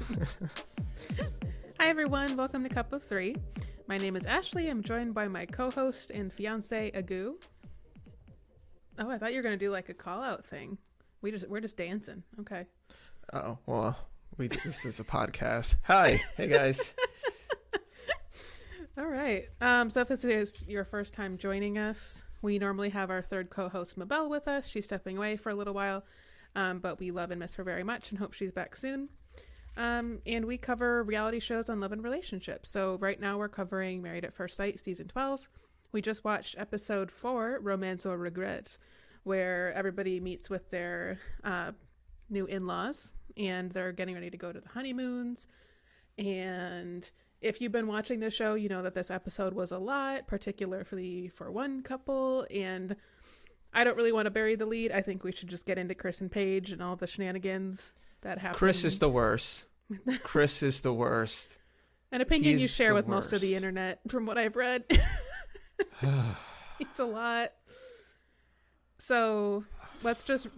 Hi everyone, welcome to Cup of Three. My name is Ashley. I'm joined by my co-host and fiance Agu. Oh, I thought you were gonna do like a call-out thing. We're just dancing. Okay. Oh well, this is a podcast. Hi, hey guys. All right. So if this is your first time joining us, we normally have our third co-host Mabel with us. She's stepping away for a little while, but we love and miss her very much and hope she's back soon. And we cover reality shows on love and relationships. So right now we're covering Married at First Sight season 12. We just watched episode 4, Romance or Regret, where everybody meets with their new in-laws and they're getting ready to go to the honeymoons. And if you've been watching this show, you know that this episode was a lot, particularly for one couple. And I don't really want to bury the lead. I think we should just get into Chris and Paige and all the shenanigans that happen. Chris is the worst. Chris is the worst. An opinion you share with worst. most of the internet, from what I've read. It's a lot. So let's just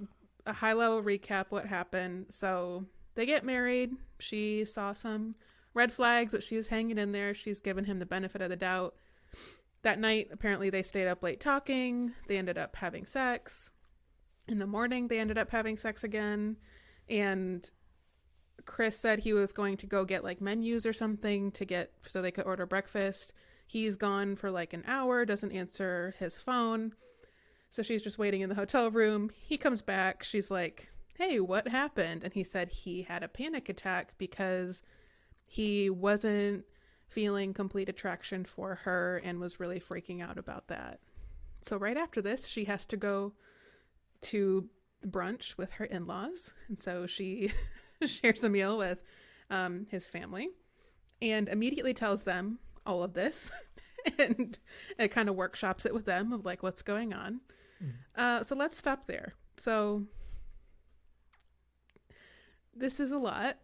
a high-level recap what happened. So they get married. She saw some red flags that she was hanging in there. She's given him the benefit of the doubt. That night, apparently they stayed up late talking. They ended up having sex. In the morning, they ended up having sex again. And Chris said he was going to go get like menus or something so they could order breakfast. He's gone for like an hour, doesn't answer his phone. So she's just waiting in the hotel room. He comes back. She's like, hey, what happened? And he said he had a panic attack because he wasn't feeling complete attraction for her and was really freaking out about that. So right after this, she has to go to brunch with her in-laws. And so she shares a meal with his family and immediately tells them all of this. And it kind of workshops it with them of like what's going on. So let's stop there. So this is a lot.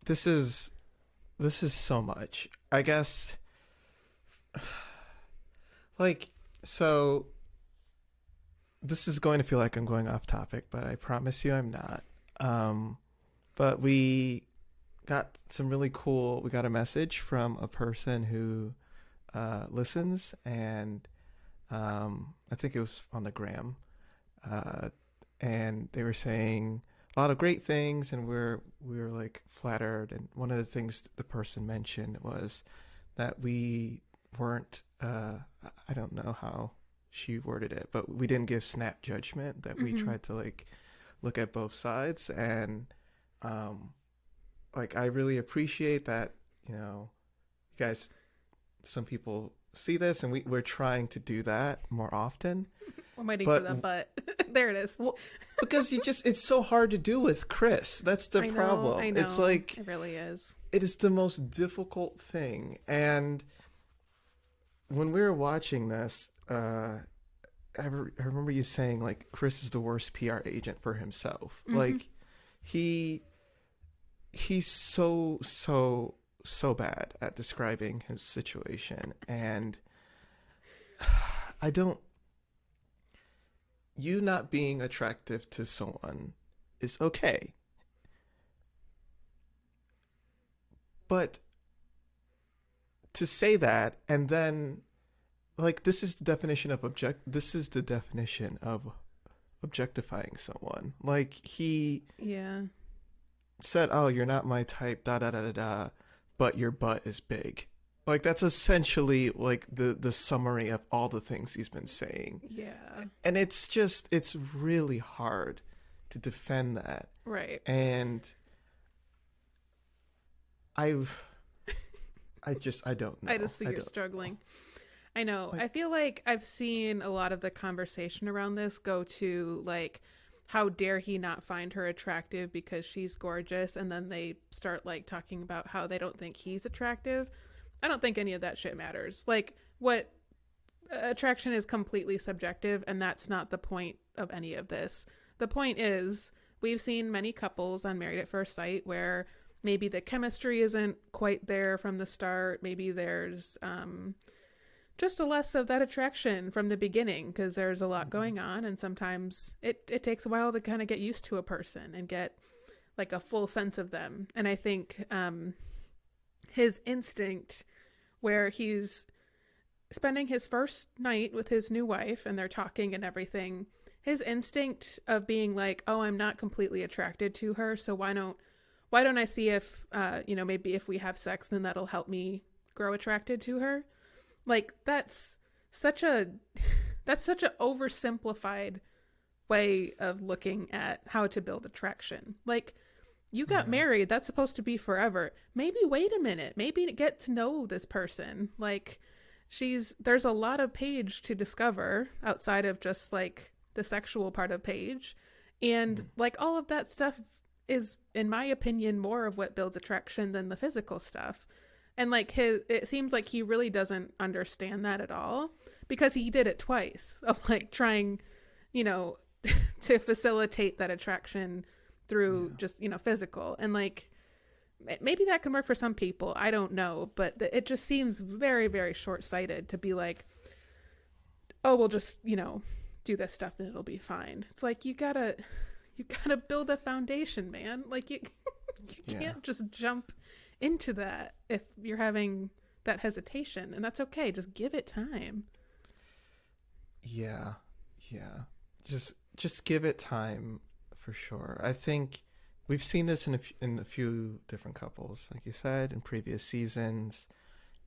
This is so much. I guess so this is going to feel like I'm going off topic, but I promise you I'm not. But we got we got a message from a person who listens, and I think it was on the gram, and they were saying a lot of great things, and we were like flattered. And one of the things the person mentioned was that we weren't I don't know how she worded it, but we didn't give snap judgment, that we tried to like look at both sides. And like I really appreciate that, you guys, some people see this, and we're trying to do that more often. I'm waiting for them, but there it is. Well, because it's so hard to do with Chris. That's the problem. I know. It's like it really is. It is the most difficult thing. And when we were watching this, I remember you saying like Chris is the worst PR agent for himself. Like he's so bad at describing his situation. And you not being attractive to someone is okay. But to say that, and then like this is the definition of objectifying someone. Like he said, "Oh, you're not my type, da da da da da, but your butt is big." Like that's essentially like the summary of all the things he's been saying. Yeah. And it's really hard to defend that. Right. And I don't know. I just see you're struggling. I know. I feel like I've seen a lot of the conversation around this go to like, how dare he not find her attractive because she's gorgeous, and then they start like talking about how they don't think he's attractive. I don't think any of that shit matters. Like, what attraction is completely subjective, and that's not the point of any of this. The point is, we've seen many couples on Married at First Sight where maybe the chemistry isn't quite there from the start. Maybe there's just a less of that attraction from the beginning, because there's a lot going on, and sometimes it takes a while to kind of get used to a person and get like a full sense of them. And I think his instinct, where he's spending his first night with his new wife and they're talking and everything, his instinct of being like, oh, I'm not completely attracted to her, so why don't I see if maybe if we have sex, then that'll help me grow attracted to her. Like, that's such a oversimplified way of looking at how to build attraction. Like, you got married, that's supposed to be forever. Maybe wait a minute, maybe get to know this person. Like, there's a lot of Paige to discover outside of just like the sexual part of Paige, and like all of that stuff is, in my opinion, more of what builds attraction than the physical stuff. And like it seems like he really doesn't understand that at all, because he did it twice of like trying, to facilitate that attraction through just, physical. And like, maybe that can work for some people. I don't know. But it just seems very, very short-sighted to be like, oh, we'll just, do this stuff and it'll be fine. It's like, you gotta build a foundation, man. Like, you can't just jump into that if you're having that hesitation, and that's okay. Just give it time. Yeah. Just give it time, for sure. I think we've seen this in a few different couples, like you said, in previous seasons,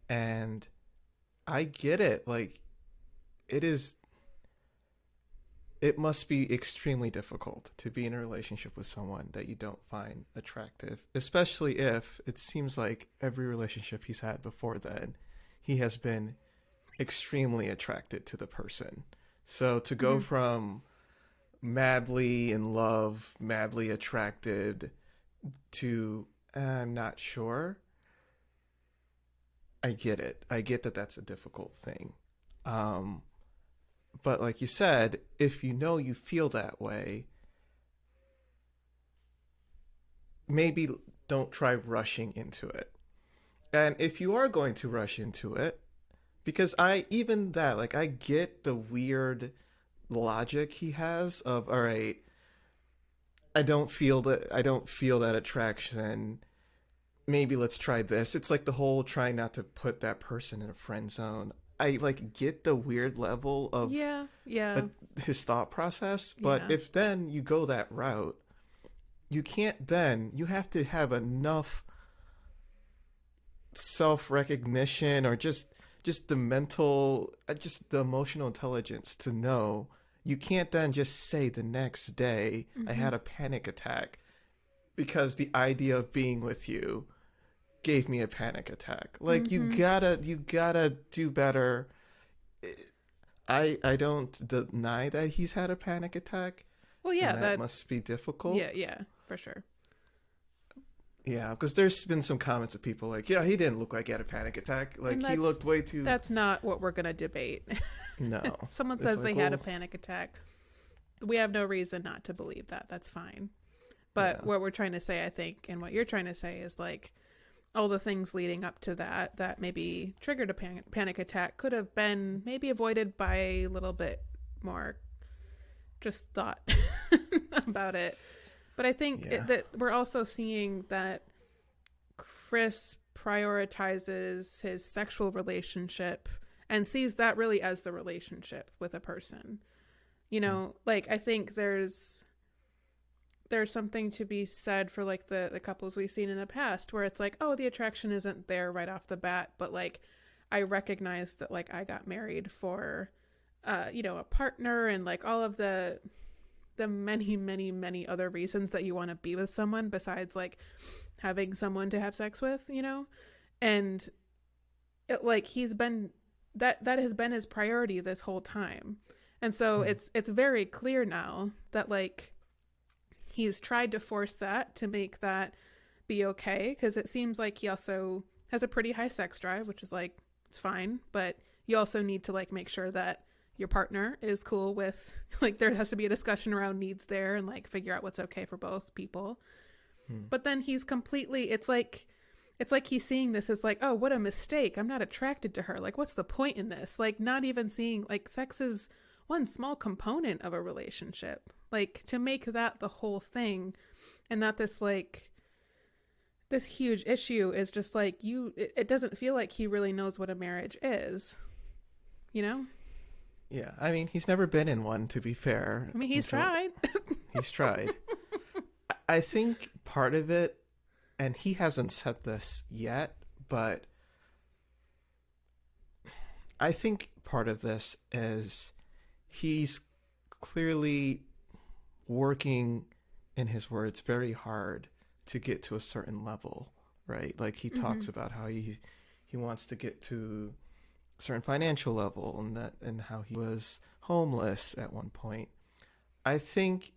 and I get it. Like, it must be extremely difficult to be in a relationship with someone that you don't find attractive, especially if it seems like every relationship he's had before then, he has been extremely attracted to the person. So to go from madly in love, madly attracted to I'm not sure, I get it. I get that that's a difficult thing. But like you said, if you feel that way, maybe don't try rushing into it. And if you are going to rush into it, because I get the weird logic he has of, all right, I don't feel that attraction. Maybe let's try this. It's like the whole trying not to put that person in a friend zone. I like get the weird level of his thought process, but if then you go that route, you have to have enough self-recognition or just the mental, just the emotional intelligence to know you can't then just say the next day, I had a panic attack because the idea of being with you gave me a panic attack. Like, you gotta do better. I don't deny that he's had a panic attack. Well, yeah, that must be difficult. Yeah, for sure. Yeah, because there's been some comments of people like, yeah, he didn't look like he had a panic attack. Like, he looked way too... That's not what we're going to debate. No. Someone says they had a panic attack. We have no reason not to believe that. That's fine. But what we're trying to say, I think, and what you're trying to say is like, all the things leading up to that maybe triggered a panic attack could have been maybe avoided by a little bit more just thought about it. But I think that we're also seeing that Chris prioritizes his sexual relationship and sees that really as the relationship with a person. Like, I think there's something to be said for like the couples we've seen in the past where it's like, oh, the attraction isn't there right off the bat, but like I recognize that like I got married for a partner, and like all of the many, many, many other reasons that you want to be with someone besides like having someone to have sex with, and it, like, he's been that has been his priority this whole time. And so it's very clear now that like he's tried to force that to make that be okay, because it seems like he also has a pretty high sex drive, which is like, it's fine, but you also need to like make sure that your partner is cool with, like, there has to be a discussion around needs there and like figure out what's okay for both people. But then he's completely, it's like it's like he's seeing this as like, oh, what a mistake. I'm not attracted to her. Like, what's the point in this? Like, not even seeing, like, sex is one small component of a relationship. Like, to make that the whole thing and not this, like, this huge issue is just like, it doesn't feel like he really knows what a marriage is, you know? Yeah, I mean, he's never been in one, to be fair. I mean, he's tried. He's tried. I think part of it, and he hasn't said this yet, but I think part of this is he's clearly working, in his words, very hard to get to a certain level, right? Like he talks about how he wants to get to a certain financial level, and how he was homeless at one point. I think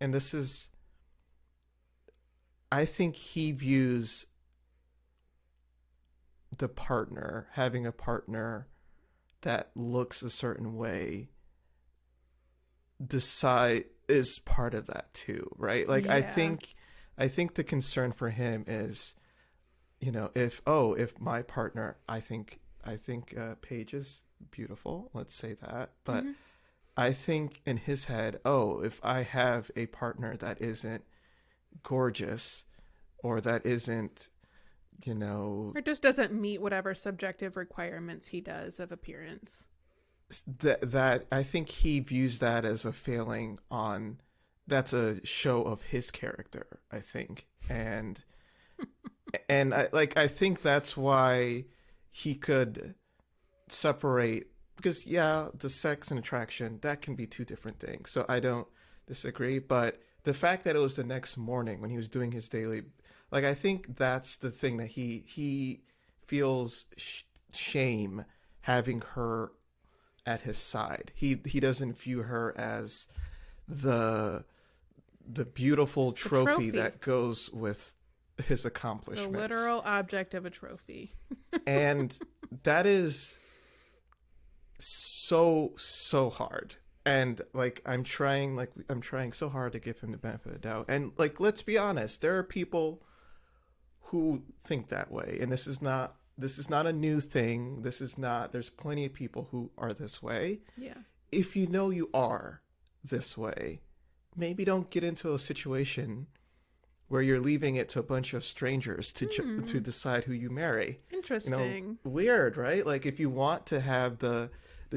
he views having a partner that looks a certain way, is part of that too, right? Like, yeah. I think the concern for him is, if my partner, I think Paige is beautiful, let's say that, but I think in his head, if I have a partner that isn't gorgeous, or that isn't, or just doesn't meet whatever subjective requirements he does of appearance, that I think he views that as a failing that's a show of his character, I think. And I think that's why he could separate, because the sex and attraction, that can be two different things. So I don't disagree, but the fact that it was the next morning when he was doing his daily, like, I think that's the thing that he feels shame having her at his side. He doesn't view her as the beautiful trophy that goes with his accomplishments. The literal object of a trophy. And that is so hard. And like, I'm trying so hard to give him the benefit of the doubt. And like, let's be honest, there are people who think that way, and this is not a new thing. There's plenty of people who are this way. Yeah. If you are this way, maybe don't get into a situation where you're leaving it to a bunch of strangers to decide who you marry. Interesting. Weird, right? Like, if you want to have the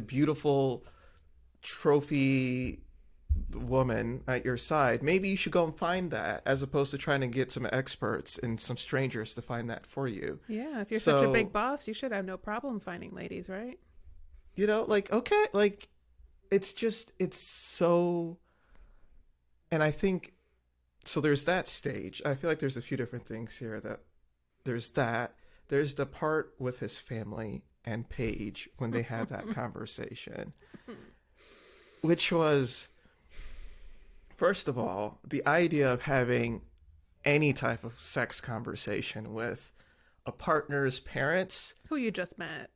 beautiful trophy woman at your side, maybe you should go and find that, as opposed to trying to get some experts and some strangers to find that for you. Yeah, if you're such a big boss, you should have no problem finding ladies, right? Like, okay, like, it's so, and I think, so there's that stage. I feel like there's a few different things here. There's the part with his family and Paige when they had that conversation, which was, first of all, the idea of having any type of sex conversation with a partner's parents. Who you just met.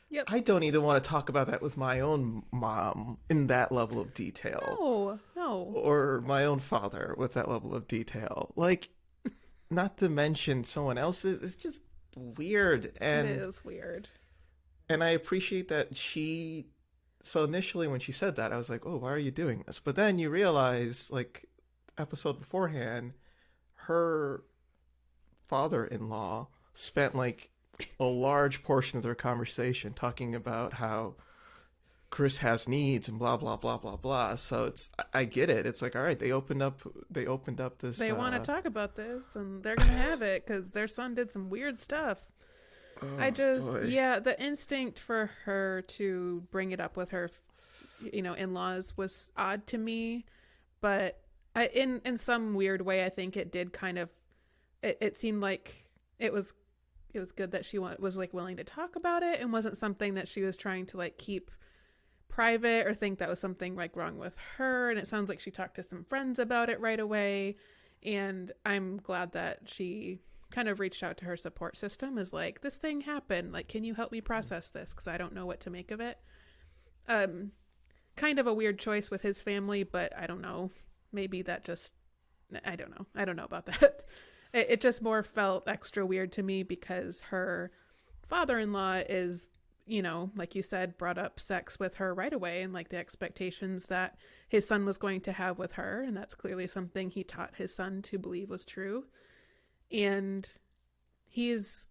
Yep. I don't even want to talk about that with my own mom in that level of detail. No. Or my own father with that level of detail. Like, not to mention someone else's. It's just weird. And it is weird. And I appreciate that so initially when she said that, I was like, oh, why are you doing this? But then you realize, like, episode beforehand, her father-in-law spent like a large portion of their conversation talking about how Chris has needs and blah blah blah blah blah. So I get it. It's like, all right, they opened up this. They want to talk about this, and they're gonna have it because their son did some weird stuff. Boy. The instinct for her to bring it up with her, in-laws was odd to me, but in some weird way, I think it did kind of. It seemed like it was good that she was like willing to talk about it and wasn't something that she was trying to like keep private or think that was something like wrong with her. And it sounds like she talked to some friends about it right away. And I'm glad that she kind of reached out to her support system, is like, this thing happened. Like, can you help me process this? Because I don't know what to make of it. Kind of a weird choice with his family, but I don't know. Maybe that just I don't know. I don't know about that. It just more felt extra weird to me because her father-in-law is, like you said, brought up sex with her right away, and like the expectations that his son was going to have with her. And that's clearly something he taught his son to believe was true. And he's,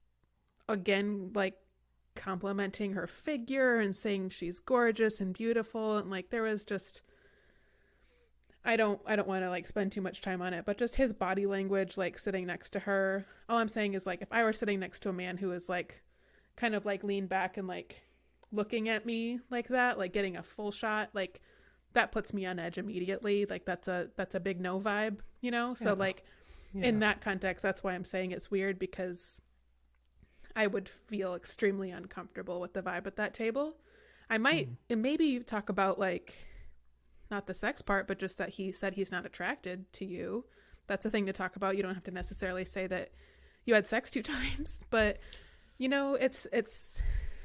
again, like complimenting her figure and saying she's gorgeous and beautiful. And like, there was just, I don't want to like spend too much time on it, but just his body language, like sitting next to her. All I'm saying is like, if I were sitting next to a man who was like kind of like leaned back and like looking at me like that, like getting a full shot, like that puts me on edge immediately. Like that's a big no vibe, So like in that context, that's why I'm saying it's weird, because I would feel extremely uncomfortable with the vibe at that table. I might maybe talk about like, not the sex part, but just that he said he's not attracted to you. That's a thing to talk about. You don't have to necessarily say that you had sex 2 times, but it's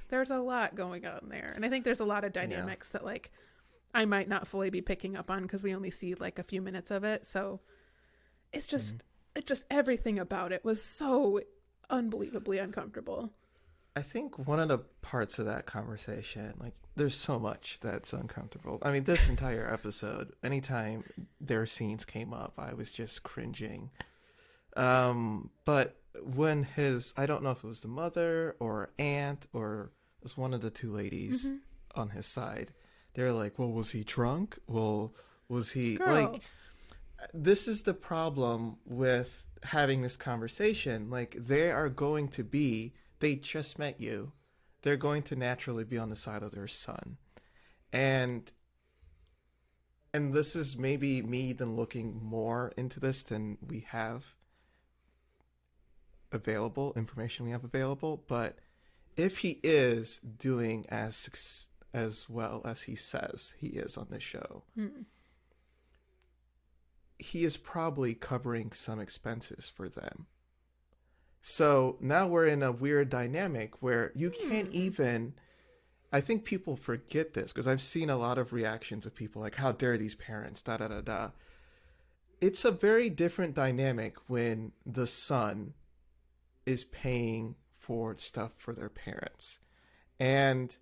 there's a lot going on there. And I think there's a lot of dynamics that like I might not fully be picking up on because we only see like a few minutes of it. So it's just everything about it was so unbelievably uncomfortable. I think one of the parts of that conversation, like there's so much that's uncomfortable. I mean, this entire episode, anytime their scenes came up, I was just cringing. But when I don't know if it was the mother or aunt or it was one of the 2 ladies on his side, they're like, well, was he drunk? Well, was he like, this is the problem with having this conversation. Like they just met you. They're going to naturally be on the side of their son. And this is maybe me then looking more into this than we have information we have available. But if he is doing as well as he says he is on this show, he is probably covering some expenses for them. So now we're in a weird dynamic where you can't even, I think people forget this because I've seen a lot of reactions of people like, how dare these parents, da da da da. It's a very different dynamic when the son is paying for stuff for their parents. And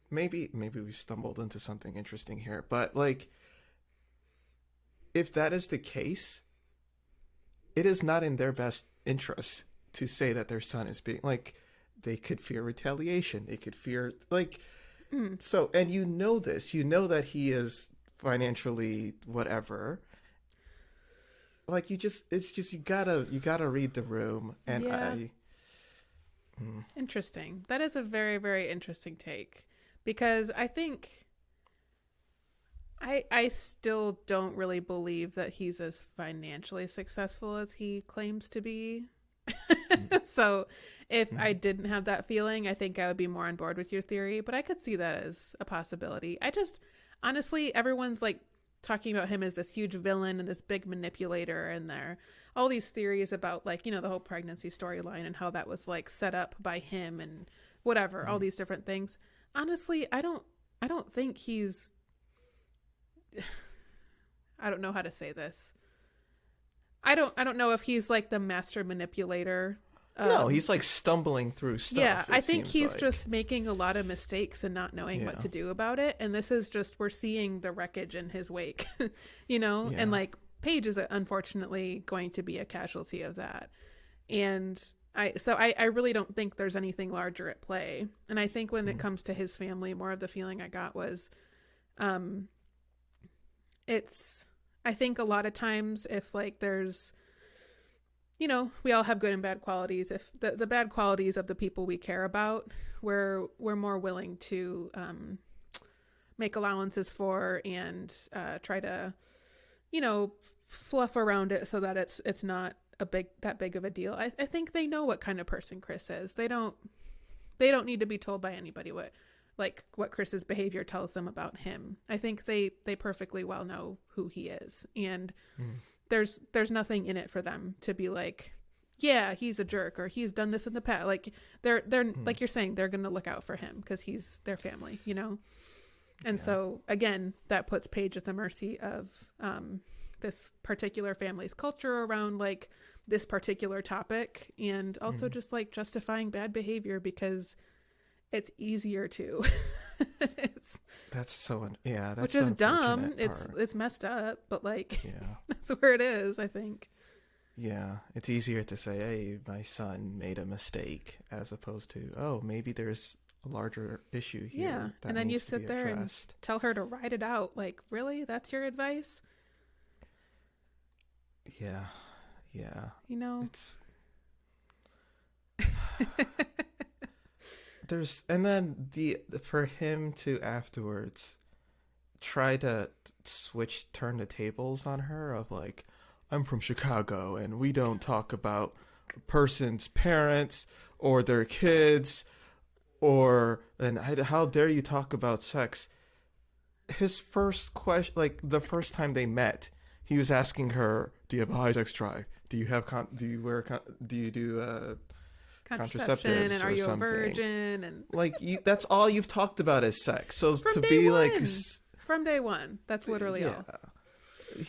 maybe we stumbled into something interesting here, but like, if that is the case, it is not in their best interest to say that their son is being like, they could fear retaliation. They could fear like, so, and this, that he is financially whatever. Like you gotta read the room. And Interesting. That is a very, very interesting take, because I think I still don't really believe that he's as financially successful as he claims to be. So if I didn't have that feeling, I think I would be more on board with your theory, but I could see that as a possibility. I just, honestly, everyone's like talking about him as this huge villain and this big manipulator, and there all these theories about like, the whole pregnancy storyline and how that was like set up by him and whatever, all these different things. Honestly, I don't think he's, I don't know how to say this. I don't know if he's like the master manipulator. No, he's like stumbling through stuff. Yeah, I think he's just making a lot of mistakes and not knowing what to do about it. And this is just, we're seeing the wreckage in his wake, and like Paige is unfortunately going to be a casualty of that. And I really don't think there's anything larger at play. And I think when it comes to his family, more of the feeling I got was, I think a lot of times if like there's, we all have good and bad qualities. If the bad qualities of the people we care about, we're more willing to make allowances for and try to, fluff around it so that it's not that big of a deal. I think they know what kind of person Chris is. They don't need to be told by anybody what Chris's behavior tells them about him. I think they perfectly well know who he is, and there's nothing in it for them to be like, yeah, he's a jerk or he's done this in the past. Like they're like you're saying, they're going to look out for him because he's their family, And so again, that puts Paige at the mercy of this particular family's culture around like this particular topic, and also just like justifying bad behavior because it's easier to. It's, That's so that's which the is dumb. unfortunate part. It's messed up, but like Yeah. that's where it is, I think. Yeah, it's easier to say, "Hey, my son made a mistake," as opposed to, "Oh, maybe there's a larger issue here." Yeah, that and then you needs to sit be there and addressed." tell her to write it out. Like, really? That's your advice? Yeah, yeah. You know? It's and then for him to afterwards try to turn the tables on her of like, "I'm from Chicago and we don't talk about a person's parents or their kids, and how dare you talk about sex." His first question, like the first time they met, he was asking her, "Do you have a high sex drive? Do you have do you wear do you do Contraception, contraceptives and are or you something?" a virgin? And Like that's all you've talked about is sex. So from to day be one. like, From day one. That's literally all.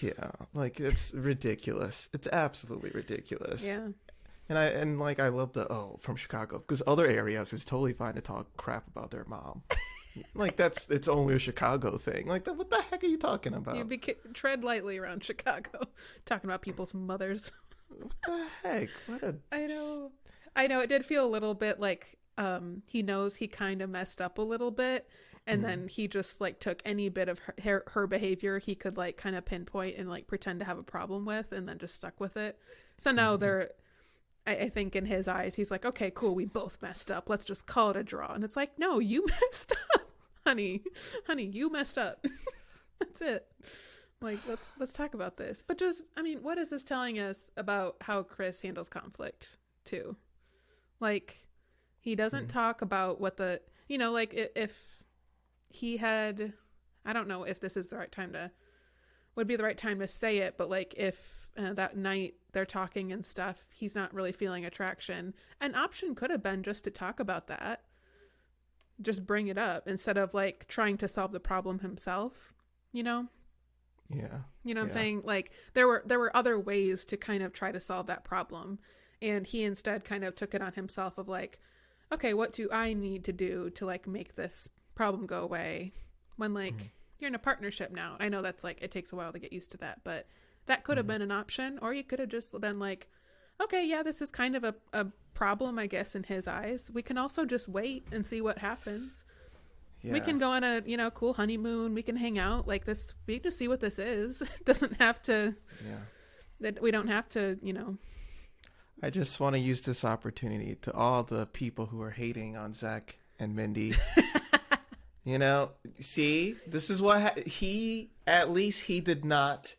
yeah, like it's ridiculous. It's absolutely ridiculous. Yeah. And I love from Chicago, because other areas it's totally fine to talk crap about their mom. Like it's only a Chicago thing. Like what the heck are you talking about? You tread lightly around Chicago, talking about people's mothers. What the heck? I know. It did feel a little bit like he knows he kind of messed up a little bit, and then he just like took any bit of her behavior he could like kind of pinpoint and like pretend to have a problem with, and then just stuck with it. So now I think in his eyes, he's like, okay, cool, we both messed up. Let's just call it a draw. And it's like, no, you messed up, honey, you messed up. That's it. Like, let's talk about this. But just, I mean, what is this telling us about how Chris handles conflict too? Like, he doesn't talk about what like if he had, I don't know if this is the right time would be the right time to say it, but like if that night they're talking and stuff, he's not really feeling attraction. An option could have been just to talk about that. Just bring it up instead of like trying to solve the problem himself, you know? Yeah. You know what I'm saying? Like there were other ways to kind of try to solve that problem. And he instead kind of took it on himself of like, okay, what do I need to do to like make this problem go away? When like you're in a partnership now. I know that's like, it takes a while to get used to that, but that could have been an option. Or you could have just been like, okay, yeah, this is kind of a problem, I guess, in his eyes. We can also just wait and see what happens. Yeah. We can go on a, cool honeymoon. We can hang out like this. We just see what this is. It doesn't have to, that we don't have to, I just want to use this opportunity to all the people who are hating on Zach and Mindy. See, this is what at least he did not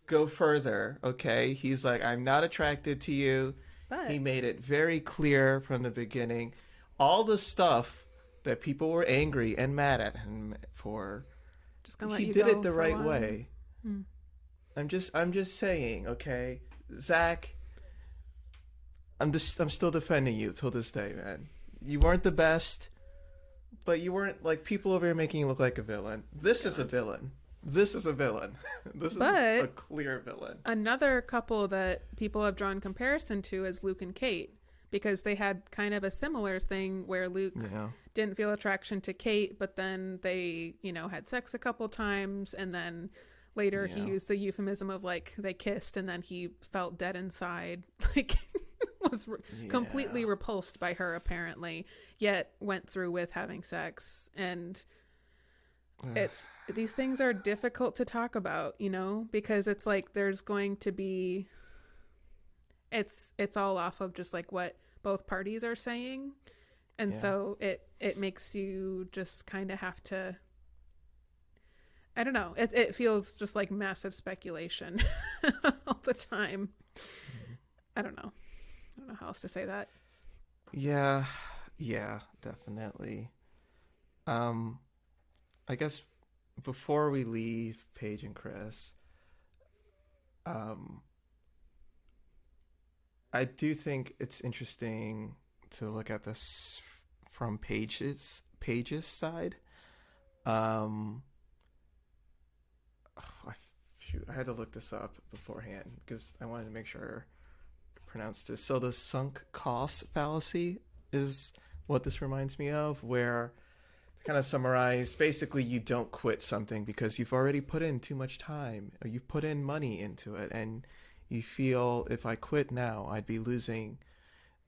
go further. Okay. He's like, "I'm not attracted to you." But he made it very clear from the beginning. All the stuff that people were angry and mad at him for, just gonna let he you did go it the right way. I'm just saying, okay, Zach, I'm still defending you till this day, man. You weren't the best, but you weren't like people over here making you look like a villain. This is a villain. This is a villain. This is a clear villain. Another couple that people have drawn comparison to is Luke and Kate, because they had kind of a similar thing where Luke didn't feel attraction to Kate, but then they, had sex a couple times, and then later he used the euphemism of like they kissed and then he felt dead inside, like was completely repulsed by her apparently, yet went through with having sex. And these things are difficult to talk about, because it's like there's going to be, it's all off of just like what both parties are saying. And so it makes you just kind of have to, I don't know, it feels just like massive speculation all the time. I don't know how else to say that. Yeah, definitely. I guess before we leave Paige and Chris, I do think it's interesting to look at this from Paige's I I had to look this up beforehand because I wanted to make sure I pronounced this. So the sunk cost fallacy is what this reminds me of, where kind of summarize, basically you don't quit something because you've already put in too much time, or you've put in money into it, and you feel if I quit now, I'd be losing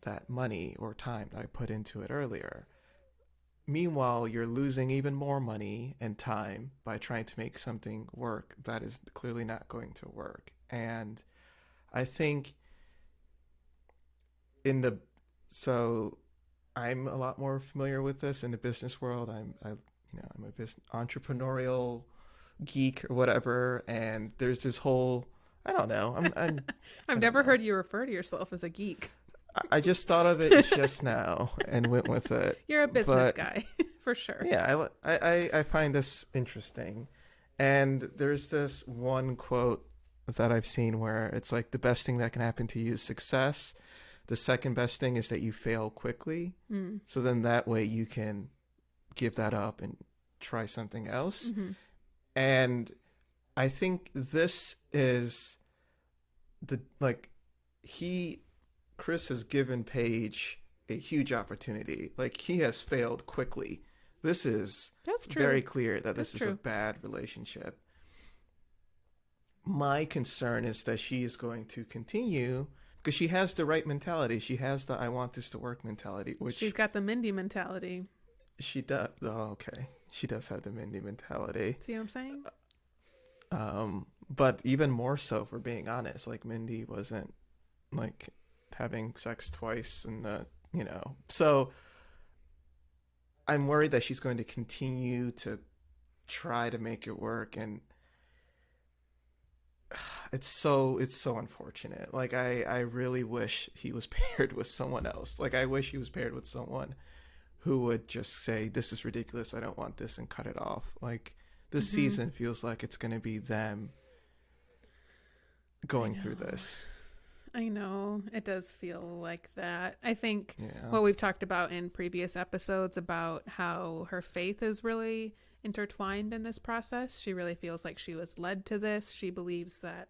that money or time that I put into it earlier. Meanwhile, you're losing even more money and time by trying to make something work that is clearly not going to work. And I think so I'm a lot more familiar with this in the business world. I'm a business entrepreneurial geek or whatever, and there's this whole, I don't know. I've never heard you refer to yourself as a geek. I just thought of it just now and went with it. You're a business guy, for sure. Yeah, I find this interesting. And there's this one quote that I've seen where it's like, the best thing that can happen to you is success. The second best thing is that you fail quickly. So then that way you can give that up and try something else. Mm-hmm. And I think this is Chris has given Paige a huge opportunity. Like, he has failed quickly. That's true. Very clear that this is a bad relationship. My concern is that she is going to continue, because she has the right mentality. She has the I want this to work mentality. Which she's got the Mindy mentality. She does. Oh, okay. She does have the Mindy mentality. See what I'm saying? But even more so, for being honest, like, Mindy wasn't like having sex twice and so I'm worried that she's going to continue to try to make it work, and it's so unfortunate. Like, I really wish he was paired with someone else. Like, I wish he was paired with someone who would just say, this is ridiculous, I don't want this, and cut it off. Like, this season feels like it's going to be them going through this. I know. It does feel like that. I think what we've talked about in previous episodes about how her faith is really intertwined in this process. She really feels like she was led to this. She believes that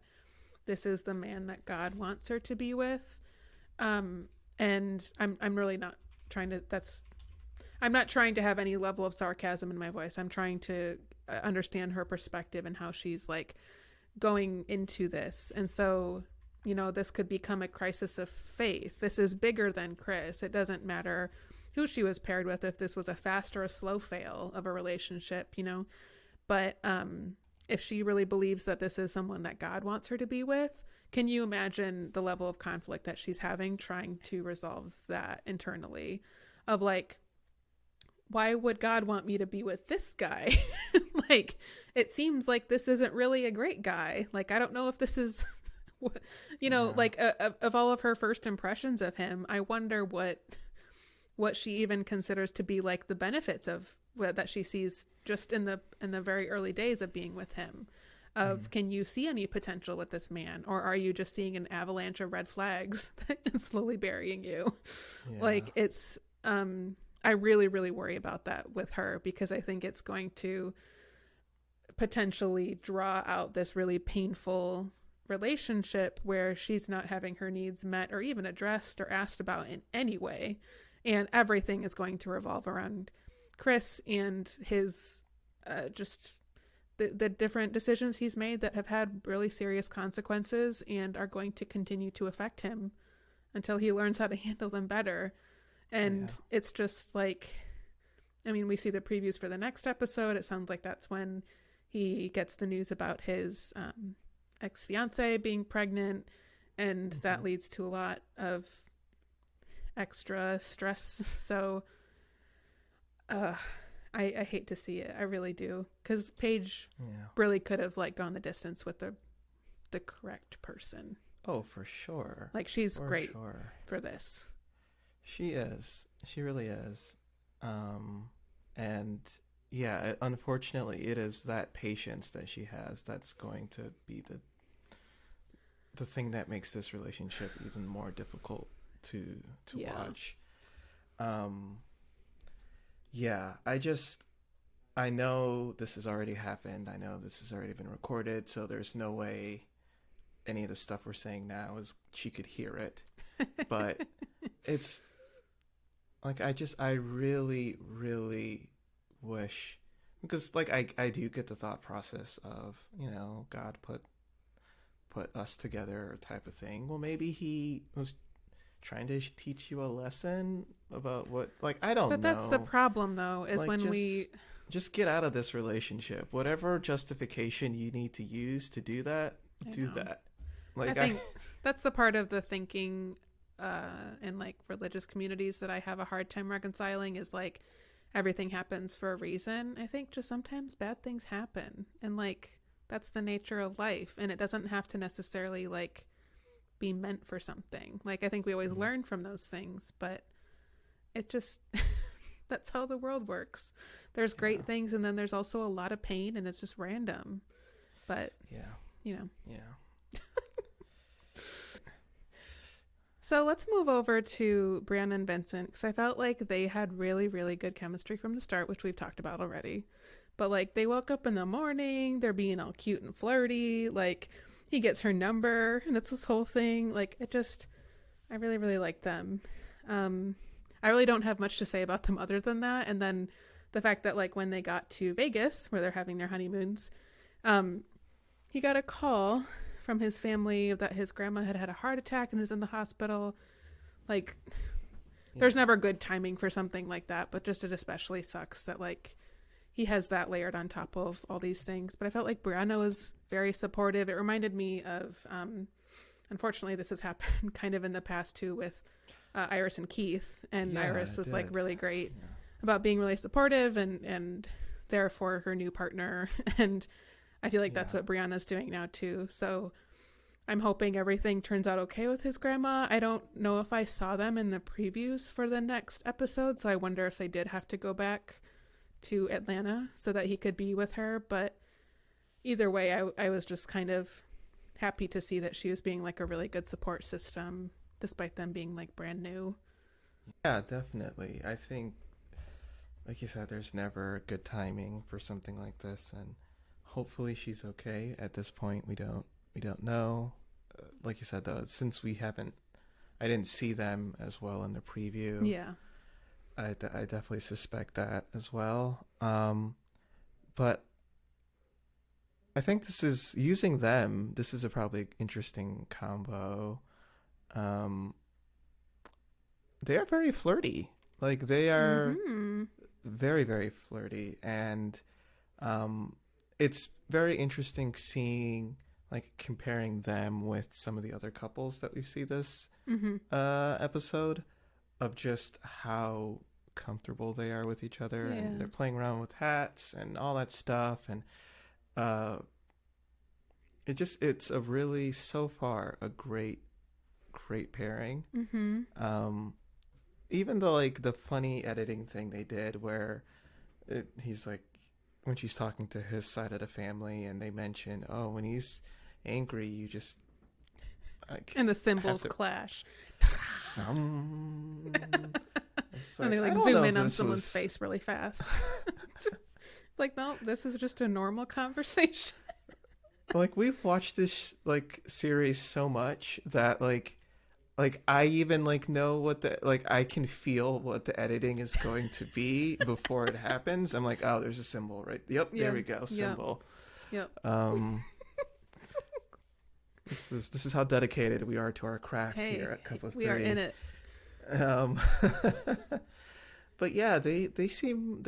this is the man that God wants her to be with. And I'm really not trying to, I'm not trying to have any level of sarcasm in my voice. I'm trying to understand her perspective and how she's like going into this. And so, this could become a crisis of faith. This is bigger than Chris. It doesn't matter who she was paired with, if this was a fast or a slow fail of a relationship, But if she really believes that this is someone that God wants her to be with, can you imagine the level of conflict that she's having trying to resolve that internally? Of like, why would God want me to be with this guy? Like, it seems like this isn't really a great guy. Like, I don't know if this is... like of all of her first impressions of him, I wonder what she even considers to be like the benefits of that she sees just in the very early days of being with him. Can you see any potential with this man, or are you just seeing an avalanche of red flags that is slowly burying you? Like, it's I really, really worry about that with her, because I think it's going to potentially draw out this really painful relationship where she's not having her needs met or even addressed or asked about in any way, and everything is going to revolve around Chris and his just the different decisions he's made that have had really serious consequences and are going to continue to affect him until he learns how to handle them better. And it's just like, I mean, we see the previews for the next episode. It sounds like that's when he gets the news about his ex-fiance being pregnant, and that leads to a lot of extra stress. So I hate to see it. I really do, because Paige really could have like gone the distance with the correct person. Oh, for sure. Like, she's great for this. She is. She really is. And unfortunately, it is that patience that she has that's going to be the thing that makes this relationship even more difficult to watch. I know this has already happened. I know this has already been recorded, so there's no way any of the stuff we're saying now is she could hear it. But it's like I really, really wish, because like I do get the thought process of, you know, God put us together type of thing. Well, maybe he was trying to teach you a lesson about what, like, I don't know. But that's the problem, though, is like, when we just get out of this relationship. Whatever justification you need to use to do that, do that. Like, I think that's the part of the thinking in like religious communities that I have a hard time reconciling, is like everything happens for a reason. I think just sometimes bad things happen, and like that's the nature of life, and it doesn't have to necessarily like be meant for something. Like I think we always learn from those things, but it just that's how the world works. There's great things, and then there's also a lot of pain, and it's just random. But you know. So let's move over to Brianna and Vincent, because I felt like they had really, really good chemistry from the start, which we've talked about already. But like they woke up in the morning, they're being all cute and flirty. Like he gets her number, and it's this whole thing. Like I really, really like them. I really don't have much to say about them other than that. And then the fact that like when they got to Vegas, where they're having their honeymoons, he got a call from his family that his grandma had had a heart attack and is in the hospital. Like, there's never good timing for something like that, but just it especially sucks that like he has that layered on top of all these things. But I felt like Brianna was very supportive. It reminded me of, unfortunately, this has happened kind of in the past too with Iris and Keith, and Iris was like really great about being really supportive and there for her new partner. And I feel like that's what Brianna's doing now too. So I'm hoping everything turns out okay with his grandma. I don't know if I saw them in the previews for the next episode, so I wonder if they did have to go back to Atlanta so that he could be with her. But either way, I was just kind of happy to see that she was being like a really good support system, despite them being like brand new. Yeah, definitely. I think, like you said, there's never good timing for something like this, and hopefully she's okay. At this point, we don't know. Like you said, though, since I didn't see them as well in the preview. Yeah, I definitely suspect that as well. But I think this is a probably interesting combo. They are very flirty. Like they are very, very flirty, and it's very interesting seeing, like, comparing them with some of the other couples that we see this episode, of just how comfortable they are with each other, and they're playing around with hats and all that stuff, and it's a really, so far, a great pairing. Even the like the funny editing thing they did where he's like, when she's talking to his side of the family, and they mention, oh, when he's angry, you just like, and the cymbals clash. And they like zoom in on someone's face really fast. Like, no, this is just a normal conversation. Like, we've watched this like series so much that like I even like know what I can feel what the editing is going to be before it happens. I'm like, oh, there's a symbol, right? Yep, there we go, symbol. Yep. This is how dedicated we are to our craft here at Couple 3. We are in it. But yeah, they seem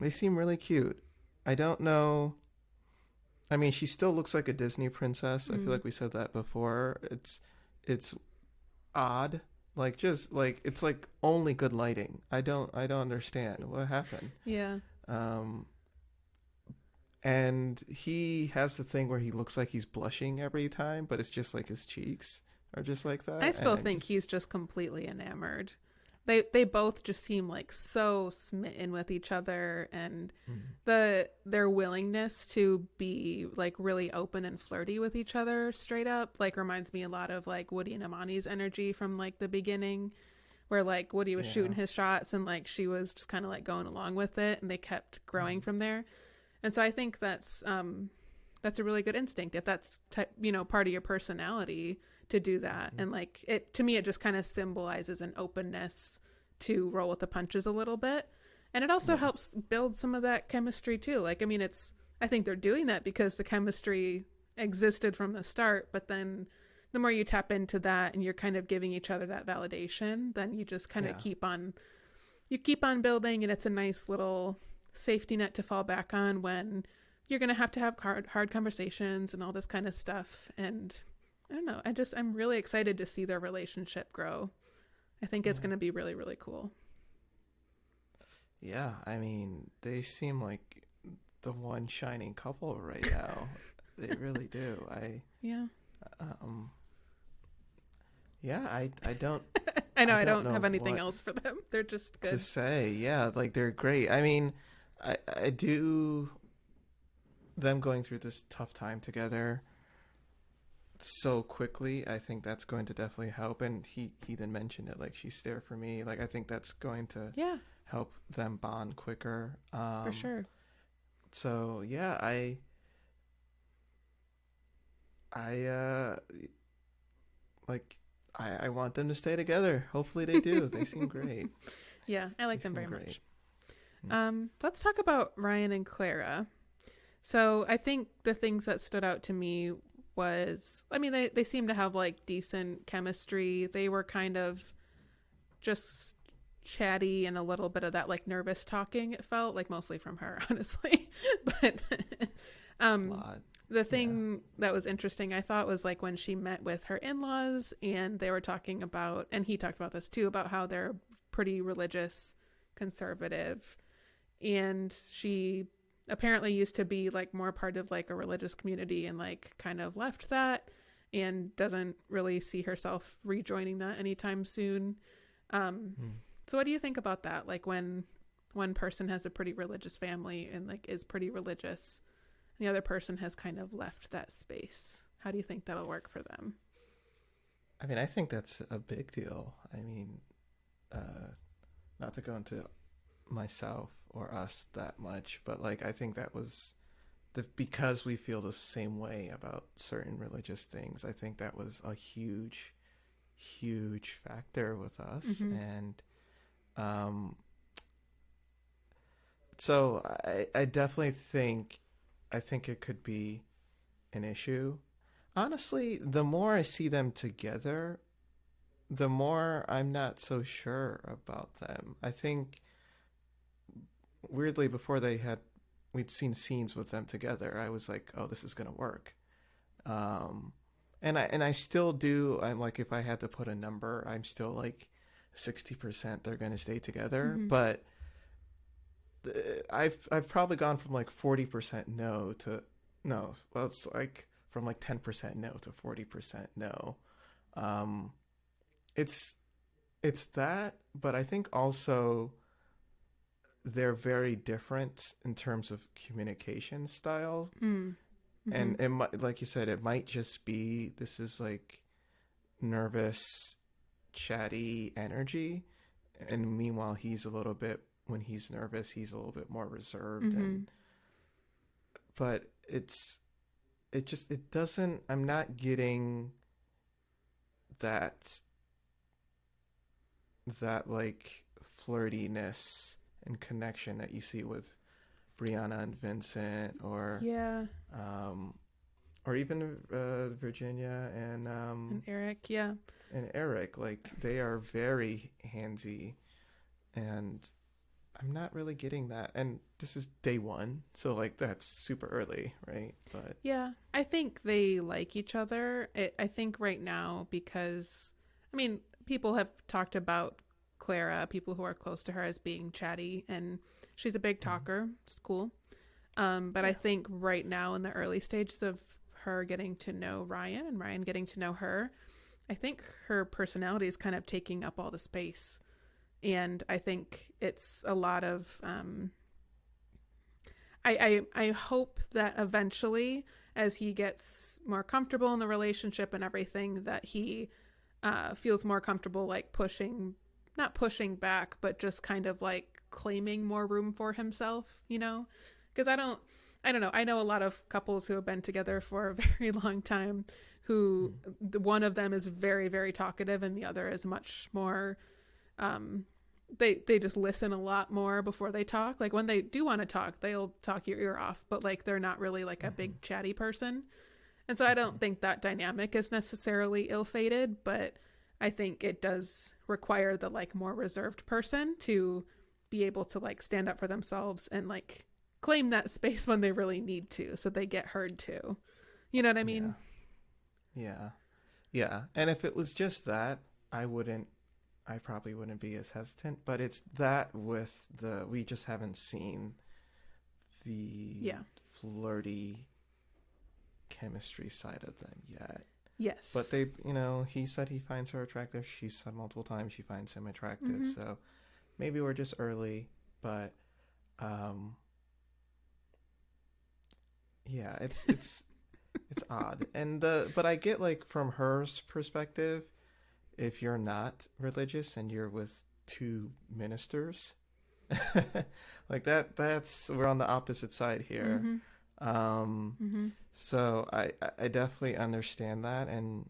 really cute. I don't know. I mean, she still looks like a Disney princess. I feel like we said that before. It's odd. Like, just like, it's like only good lighting. I don't understand what happened. Yeah. And he has the thing where he looks like he's blushing every time, but it's just like his cheeks are just like that. I still think he's just completely enamored. They both just seem like so smitten with each other, and their willingness to be like really open and flirty with each other straight up like reminds me a lot of like Woody and Amani's energy from like the beginning, where like Woody was Yeah. shooting his shots and like she was just kind of like going along with it, and they kept growing from there. And so I think that's a really good instinct if that's part of your personality to do that. And like it, to me, it just kind of symbolizes an openness to roll with the punches a little bit. And it also helps build some of that chemistry too. Like, I mean, I think they're doing that because the chemistry existed from the start, but then the more you tap into that and you're kind of giving each other that validation, then you just kind of keep on building, and it's a nice little safety net to fall back on when you're going to have hard conversations and all this kind of stuff. And I don't know, I'm really excited to see their relationship grow. I think it's going to be really, really cool. Yeah, I mean, they seem like the one shining couple right now. They really do. I don't I know I don't know have anything else for them. They're just good to say. Yeah, like they're great. I mean, I do, them going through this tough time together so quickly, I think that's going to definitely help. And he then mentioned it, like, she's there for me. Like, I think that's going to help them bond quicker. For sure. So yeah, I want them to stay together. Hopefully they do. They seem great. Yeah, I like them very much. Let's talk about Ryan and Clara. So I think the things that stood out to me was, I mean, they seem to have like decent chemistry. They were kind of just chatty and a little bit of that like nervous talking, it felt like, mostly from her, honestly. But the thing that was interesting, I thought, was like when she met with her in-laws and they were talking about, and he talked about this too, about how they're pretty religious, conservative, and she apparently used to be like more part of like a religious community and like kind of left that and doesn't really see herself rejoining that anytime soon. So what do you think about that? Like when one person has a pretty religious family and like is pretty religious, and the other person has kind of left that space. How do you think that'll work for them? I mean, I think that's a big deal. I mean, not to go into myself or us that much, but like I think that was because we feel the same way about certain religious things. I think that was a huge factor with us. And so I definitely think it could be an issue. Honestly, the more I see them together, the more I'm not so sure about them. I think, weirdly, before we'd seen scenes with them together, I was like, oh, this is going to work. And I still do. I'm like, if I had to put a number, I'm still like 60% they're going to stay together. But I've probably gone from like 40% no to no. Well, it's like from like 10% no to 40% no. It's that, but I think also they're very different in terms of communication style. And it might, like you said, it might just be, this is like nervous, chatty energy. And meanwhile, when he's nervous, he's a little bit more reserved. But I'm not getting that like flirtiness and connection that you see with Brianna and Vincent, or even Virginia and Eric, and Eric. Like, they are very handsy, and I'm not really getting that. And this is day one, so like that's super early, right? But yeah, I think they like each other. I think right now, because I mean, people have talked about Clara, people who are close to her, as being chatty, and she's a big talker. It's cool. But I think right now, in the early stages of her getting to know Ryan and Ryan getting to know her, I think her personality is kind of taking up all the space. And I think it's a lot of I hope that eventually, as he gets more comfortable in the relationship and everything, that he feels more comfortable like pushing not pushing back, but just kind of like claiming more room for himself, you know? Because I don't know. I know a lot of couples who have been together for a very long time who one of them is very, very talkative and the other is much more, they just listen a lot more before they talk. Like when they do want to talk, they'll talk your ear off, but like they're not really like a big chatty person. And so I don't think that dynamic is necessarily ill-fated, but I think it does require the like more reserved person to be able to like stand up for themselves and like claim that space when they really need to, so they get heard too. You know what I mean? Yeah. And if it was just that, I probably wouldn't be as hesitant, but it's that with we just haven't seen the flirty chemistry side of them yet. Yes. But he said he finds her attractive. She said multiple times she finds him attractive. So maybe we're just early, but yeah, it's odd. And but I get like from her perspective, if you're not religious and you're with two ministers, like that's we're on the opposite side here. So I definitely understand that, and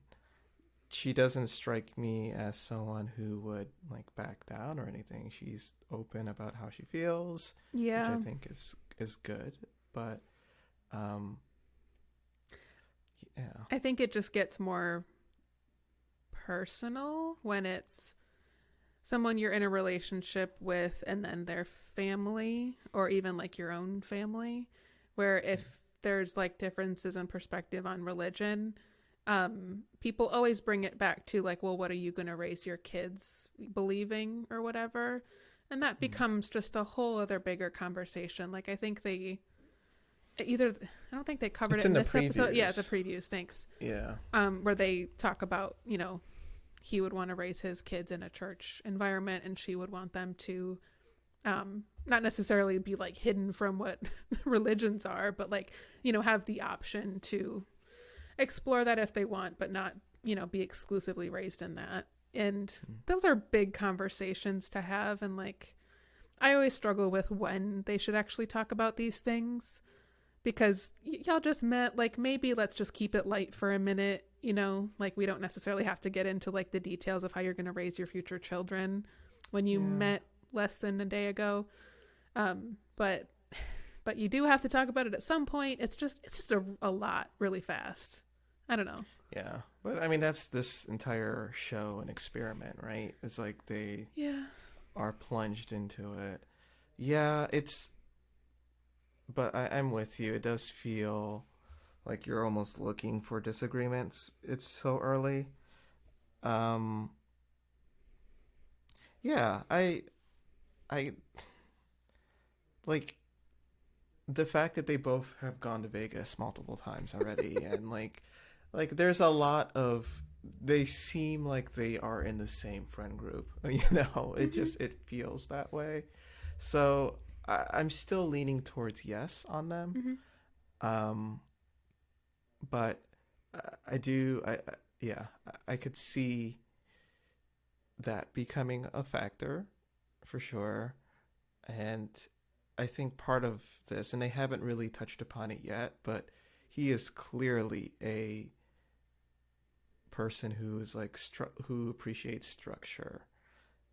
she doesn't strike me as someone who would like back down or anything. She's open about how she feels, which I think is good. But I think it just gets more personal when it's someone you're in a relationship with and then their family, or even like your own family, where if there's like differences in perspective on religion, people always bring it back to like, well, what are you going to raise your kids believing or whatever? And that becomes just a whole other bigger conversation. Like I think I don't think they covered it in this episode. Yeah, the previews. Thanks. Yeah. Where they talk about, he would want to raise his kids in a church environment and she would want them to not necessarily be like hidden from what religions are, but like, have the option to explore that if they want, but not, be exclusively raised in that. And those are big conversations to have. And like, I always struggle with when they should actually talk about these things, because y'all just met, like maybe let's just keep it light for a minute, like we don't necessarily have to get into like the details of how you're going to raise your future children when you met less than a day ago. But you do have to talk about it at some point. It's just a lot really fast. I don't know. Yeah. But I mean, that's this entire show an experiment, right? It's like they are plunged into it. Yeah, but I'm with you. It does feel like you're almost looking for disagreements. It's so early. Yeah, I like the fact that they both have gone to Vegas multiple times already, and like there's a lot of, they seem like they are in the same friend group. It feels that way. So I'm still leaning towards yes on them. But I could see that becoming a factor for sure. And I think part of this, and they haven't really touched upon it yet, but he is clearly a person who's like who appreciates structure,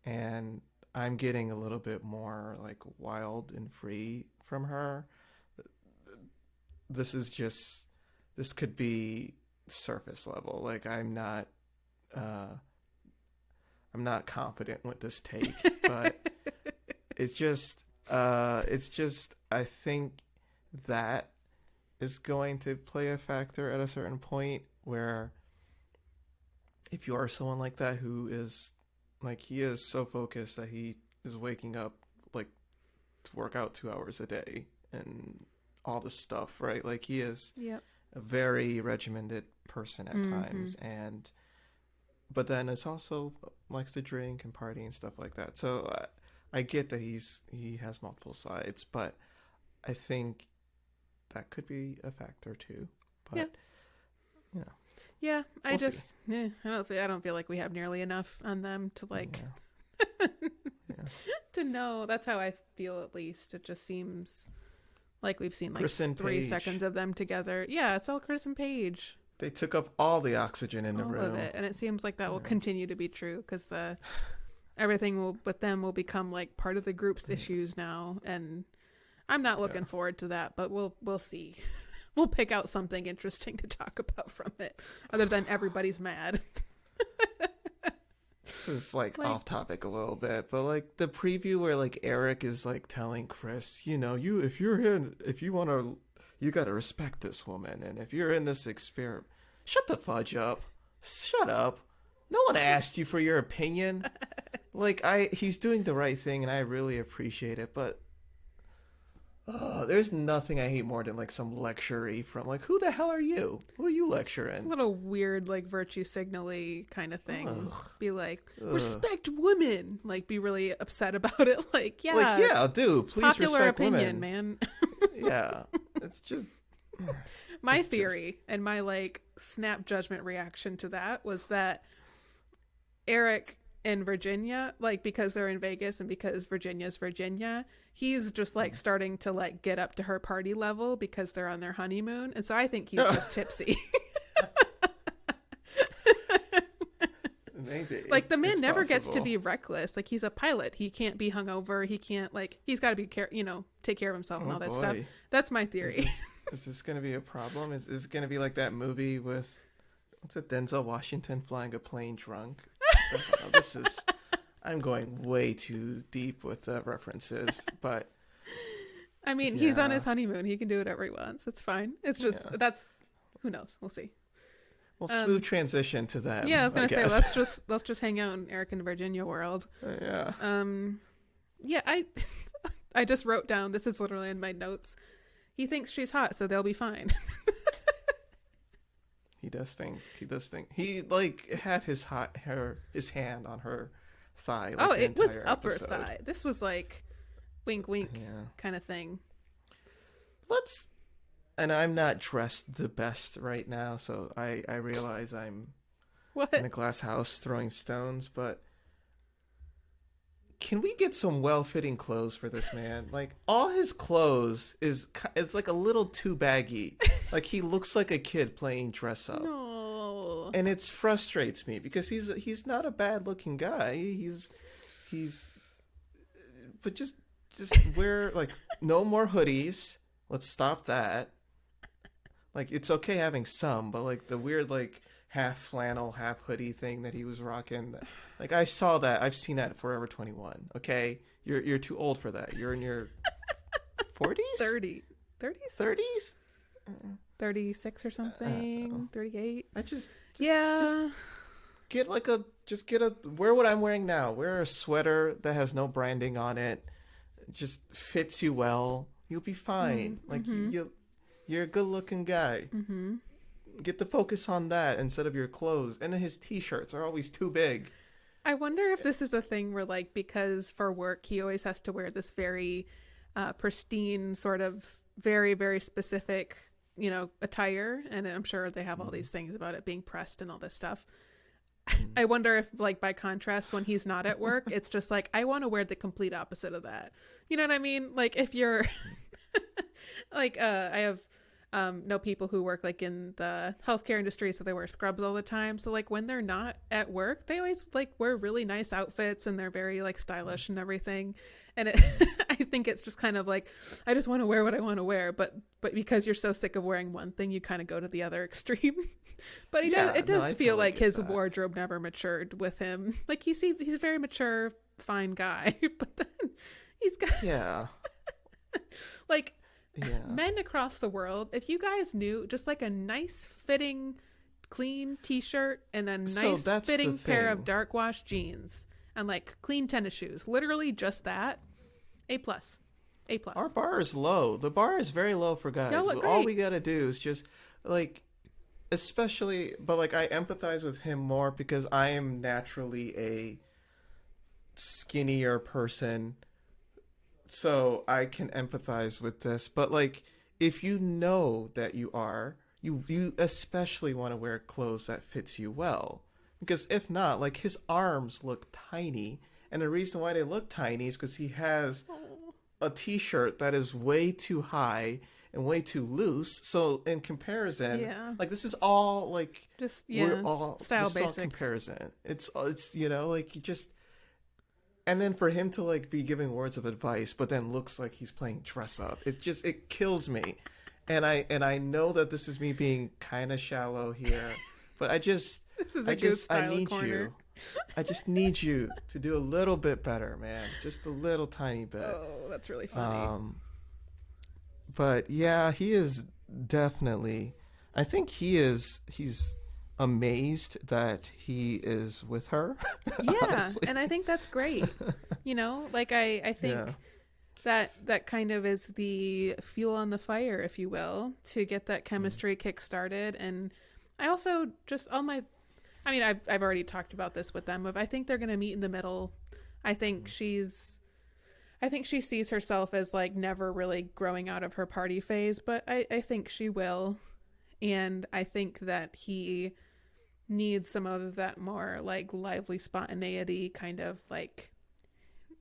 and I'm getting a little bit more like wild and free from her. This could be surface level. Like I'm not confident with this take, but it's just I think that is going to play a factor at a certain point, where if you are someone like that who is like, he is so focused that he is waking up like to work out 2 hours a day and all this stuff, right? Like he is a very regimented person at times, but then it's also likes to drink and party and stuff like that. So I get that he has multiple sides, but I think that could be a factor too. But I don't feel like we have nearly enough on them to like To know, that's how I feel, at least. It just seems like we've seen like Chris and 3 Paige. seconds of them together. Yeah, it's all Chris and Paige. They took up all the oxygen in the All room. of it. And it seems like that will continue to be true, because everything with them will become like part of the group's issues now. And I'm not looking forward to that, but we'll see. We'll pick out something interesting to talk about from it, other than everybody's mad. This is like off topic a little bit, but like the preview where like Eric is like telling Chris, you gotta respect this woman, and if you're in this experiment, shut the fudge up. Shut up. No one asked you for your opinion. Like he's doing the right thing, and I really appreciate it, but there's nothing I hate more than like some lecture-y from like, who the hell are you? Who are you lecturing? It's a little weird, like virtue signal-y kind of thing. Ugh. Be like, respect women. Like, be really upset about it. Like, dude, please popular respect opinion, women. man. Yeah, it's just My theory and my like snap judgment reaction to that was that Eric and Virginia, like, because they're in Vegas and because Virginia's Virginia, he's just like starting to like get up to her party level because they're on their honeymoon, and so I think he's just tipsy. Maybe. Like, the man It's never gets to possible. be reckless. Like, he's a pilot. He can't be hungover. He can't, like, he's got to be take care of himself and Oh, all that boy. stuff. That's my theory. Is this going to be a problem? Is this going to be like that movie with, what's it, Denzel Washington flying a plane drunk? I'm going way too deep with the references, but I mean, he's on Yeah. his honeymoon. He can do whatever he wants. It's fine. It's just, who knows? We'll see. well, smooth transition to that. Yeah, I was going to say, guess. let's just hang out in Eric and Virginia world. Yeah. Yeah, I just wrote down, this is literally in my notes. He thinks she's hot, so they'll be fine. He does think. He like had his hand on her thigh. Like, it was entire upper episode. thigh. This was like wink, wink Yeah. kind of thing. And I'm not dressed the best right now, so I realize I'm What? in a glass house throwing stones, but can we get some well-fitting clothes for this man? Like, all his clothes it's like a little too baggy. Like, he looks like a kid playing dress up. No. And it frustrates me because he's not a bad-looking guy. He's but just wear, like, no more hoodies. Let's stop that. Like, it's okay having some, but like the weird like half flannel, half hoodie thing that he was rocking, like, I saw that. I've seen that at Forever 21. Okay, you're too old for that. You're in your 40s, 30s? 30s. 36 or something. 38. I just Yeah. get wear what I'm wearing now. Wear a sweater that has no branding on it. It just fits you well. You'll be fine. Like, you're a good-looking guy. Mm-hmm. Get the focus on that instead of your clothes. And then his t-shirts are always too big. I wonder if this is a thing where, like, because for work he always has to wear this very pristine, sort of very, very specific, attire. And I'm sure they have all these things about it being pressed and all this stuff. I wonder if, like, by contrast, when he's not at work, it's just like, I want to wear the complete opposite of that. You know what I mean? Like, if you're like, I have know people who work like in the healthcare industry, so they wear scrubs all the time. So like when they're not at work, they always like wear really nice outfits and they're very like stylish and everything. And I think it's just kind of like, I just want to wear what I want to wear, but because you're so sick of wearing one thing, you kind of go to the other extreme. But it does feel like his wardrobe never matured with him. Like he's a very mature, fine guy, but then he's got like. Yeah. Men across the world, if you guys knew, just like a nice fitting clean t-shirt and then nice fitting pair of dark wash jeans and like clean tennis shoes, literally just that, A+. Our bar is low. The bar is very low for guys. All we gotta do is just like, especially, but like I empathize with him more because I am naturally a skinnier person. So I can empathize with this, but like if you know that you especially want to wear clothes that fits you well, because if not, like his arms look tiny And the reason why they look tiny is because he has Oh. a t-shirt that is way too high and way too loose. So in comparison, Yeah. like this is all like Just we're yeah. all Style this is all basics. comparison. It's like he just, and then for him to like be giving words of advice, but then looks like he's playing dress up. It kills me. And I know that this is me being kind of shallow here, but This is a I good just I style need corner. you. I just need you to do a little bit better, man. Just a little tiny bit. Oh, that's really funny. But yeah, he is definitely. I think he's amazed that he is with her. Yeah, honestly. and I think that's great. Like I think Yeah. that kind of is the fuel on the fire, if you will, to get that chemistry kick started. And I also just I've already talked about this with them. I think they're gonna meet in the middle. I think she sees herself as like never really growing out of her party phase, but I think she will. And I think that he needs some of that more like lively spontaneity, kind of like,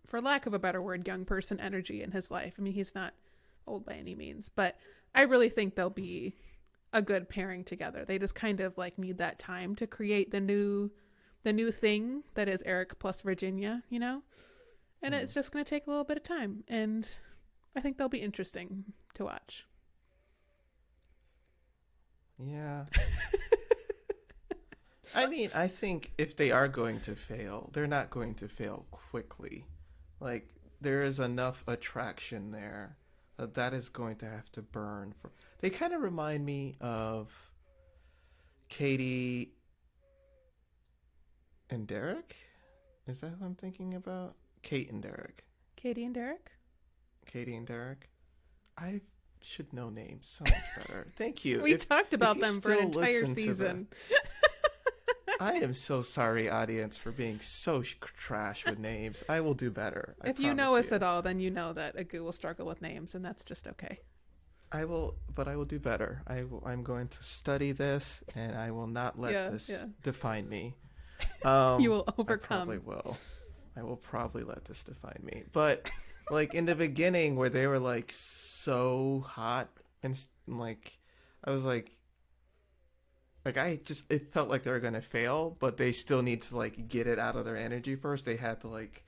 for lack of a better word, young person energy in his life. I mean, he's not old by any means, but I really think they'll be a good pairing together. They just kind of like need that time to create the new thing that is Eric plus Virginia, And it's just going to take a little bit of time, and I think they'll be interesting to watch. Yeah. I mean, I think if they are going to fail, they're not going to fail quickly. Like, there is enough attraction there that is going to have to burn. They kind of remind me of Katie and Derek. Is that who I'm thinking about? Kate and Derek. Katie and Derek? Katie and Derek. I should know names so much better. Thank you. We talked about them for an still entire listen to season. I am so sorry, audience, for being so trash with names. I will do better. If you know us at all, then you know that Agu will struggle with names, and that's just okay. I will do better. I'm going to study this, and I will not let this define me. You will overcome. I probably will. I will probably let this define me. But like in the beginning, where they were like so hot, and like I was like it felt like they were gonna fail, but they still need to like get it out of their energy first. They had to like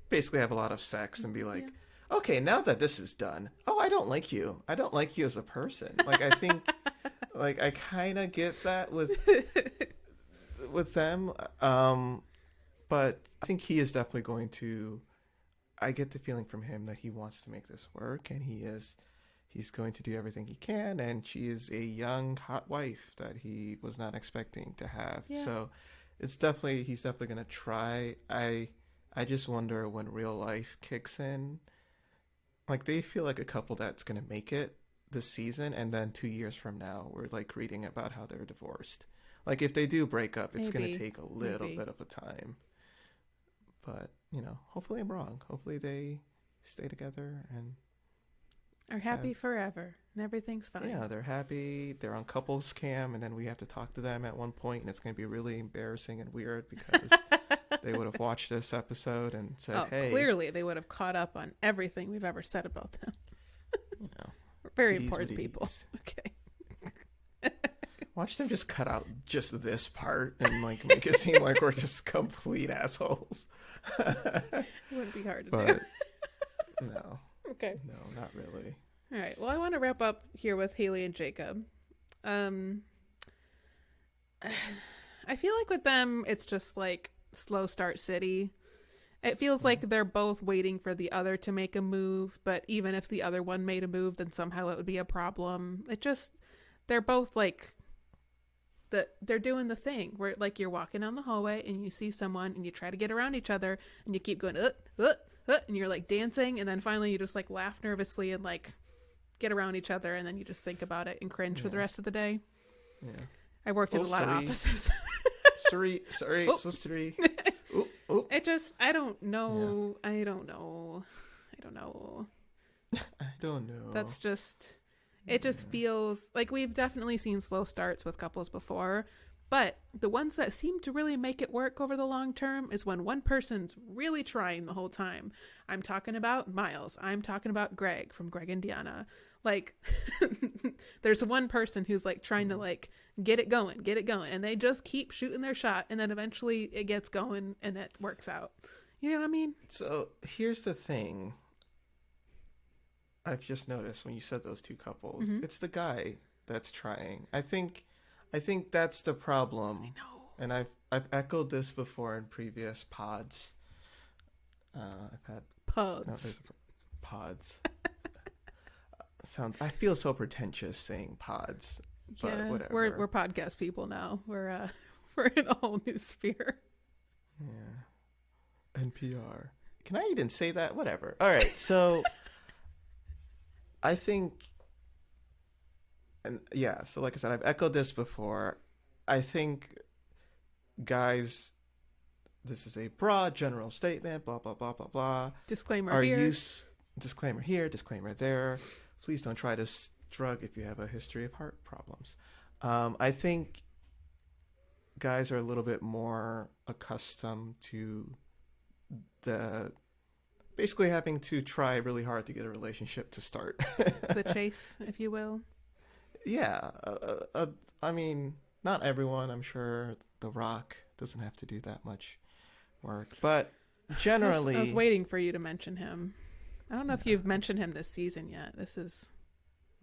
basically have a lot of sex and be like, okay, now that this is done, I don't like you. I don't like you as a person. Like I think, like I kind of get that with them, but I think he is definitely going to. I get the feeling from him that he wants to make this work, and he's going to do everything he can, and she is a young, hot wife that he was not expecting to have. Yeah. So he's definitely going to try. I just wonder when real life kicks in. Like, they feel like a couple that's going to make it this season, and then 2 years from now, we're, like, reading about how they're divorced. Like, if they do break up, it's going to take a little bit of a time. But, hopefully I'm wrong. Hopefully they stay together and are happy forever, and everything's fine. Yeah, they're happy. They're on couples cam, and then we have to talk to them at one point, and it's going to be really embarrassing and weird because they would have watched this episode and said, "Hey." Clearly they would have caught up on everything we've ever said about them. We're very important people. Okay. Watch them just cut out just this part and like make it seem like we're just complete assholes. It wouldn't be hard to do. No. Okay. No, not really. All right. Well, I want to wrap up here with Haley and Jacob. I feel like with them, it's just like slow start city. It feels like they're both waiting for the other to make a move, but even if the other one made a move, then somehow it would be a problem. They're both like, they're doing the thing where like you're walking down the hallway and you see someone and you try to get around each other and you keep going, and you're like dancing, and then finally you just like laugh nervously and like get around each other, and then you just think about it and cringe for the rest of the day. Yeah. I worked in a lot of offices. Sorry. So sorry. I don't know. Yeah. I don't know. That's just, it just feels like we've definitely seen slow starts with couples before, But the ones that seem to really make it work over the long term is when one person's really trying the whole time. I'm talking about Miles. I'm talking about Greg from Greg and Deanna. Like, there's one person who's like trying to like get it going, and they just keep shooting their shot, and then eventually it gets going and it works out. You know what I mean? So here's the thing. I've just noticed when you said those two couples, it's the guy that's trying. I think that's the problem. I know. And I've echoed this before in previous pods. I've had Pods. Pods. I feel so pretentious saying pods. But Yeah, whatever. we're podcast people now. We're in a whole new sphere. Yeah. NPR. Can I even say that? Whatever. All right. So I think, and yeah, so like I said, I've echoed this before. I think guys, this is a broad general statement, blah, blah, blah, blah, blah. Disclaimer here. Disclaimer here, disclaimer there. Please don't try this drug if you have a history of heart problems. I think guys are a little bit more accustomed to basically having to try really hard to get a relationship to start. The chase, if you will. Yeah. I mean, not everyone. I'm sure The Rock doesn't have to do that much work. But generally... I was waiting for you to mention him. I don't know if you've mentioned him this season yet. This is...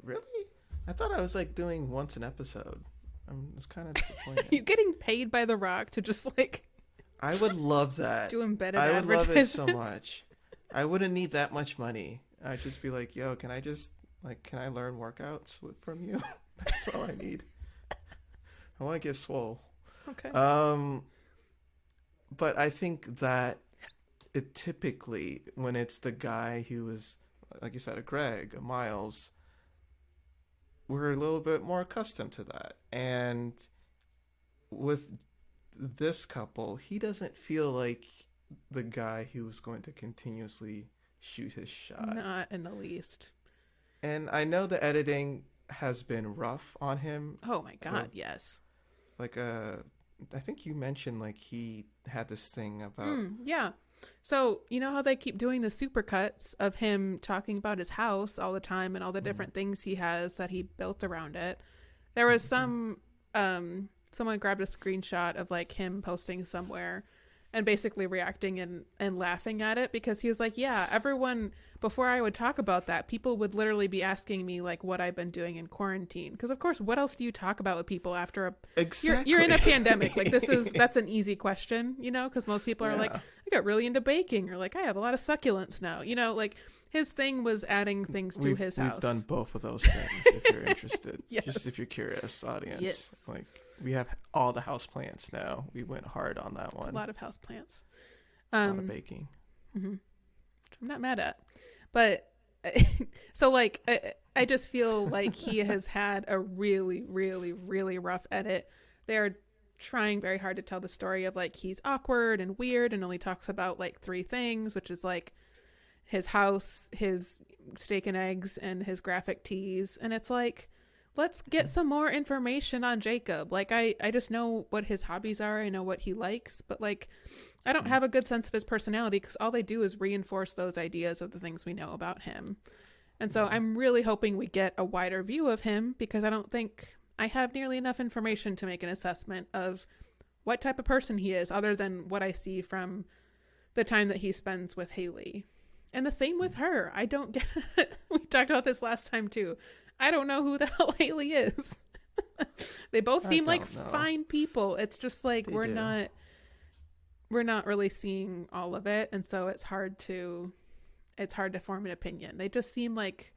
Really? I thought I was like doing once an episode. I was kind of disappointed. You're getting paid by The Rock to just like... I would love that. Do embedded I would love it so advertisements. much. I wouldn't need that much money. I'd just be like, yo, can I learn workouts from you? That's all I need. I want to get swole. Okay. But I think that it typically, when it's the guy who is, like you said, a Greg, a Miles, we're a little bit more accustomed to that. And with this couple, he doesn't feel like the guy who was going to continuously shoot his shot. Not in the least. And I know the editing has been rough on him. Oh my God, yes. Like, I think you mentioned like he had this thing about... yeah. So, you know how they keep doing the supercuts of him talking about his house all the time and all the different things he has that he built around it? There was someone grabbed a screenshot of like him posting somewhere and basically reacting and laughing at it, because he was like, yeah, everyone, before I would talk about that, people would literally be asking me like what I've been doing in quarantine. Because of course, what else do you talk about with people after Exactly. you're in a pandemic? Like that's an easy question, you know, because most people are like, I got really into baking, or like I have a lot of succulents now, you know, like his thing was adding things to his house. We've done both of those things if you're interested. Yes. Just if you're curious, audience. Yes. Like, we have all the house plants now. We went hard on that one. A lot of house plants. A lot of baking. Mm-hmm. Which I'm not mad at. But so like I just feel like he has had a really, really, really rough edit. They're trying very hard to tell the story of like he's awkward and weird and only talks about like 3 things, which is like his house, his steak and eggs, and his graphic tees. And it's like, let's get some more information on Jacob. Like, I just know what his hobbies are. I know what he likes, but like, I don't have a good sense of his personality, because all they do is reinforce those ideas of the things we know about him. And so I'm really hoping we get a wider view of him, because I don't think I have nearly enough information to make an assessment of what type of person he is, other than what I see from the time that he spends with Haley. And the same with her. I don't get it. We talked about this last time too. I don't know who the hell Haley is. They both seem like fine people. It's just like we're not really seeing all of it, and so it's hard to form an opinion. They just seem like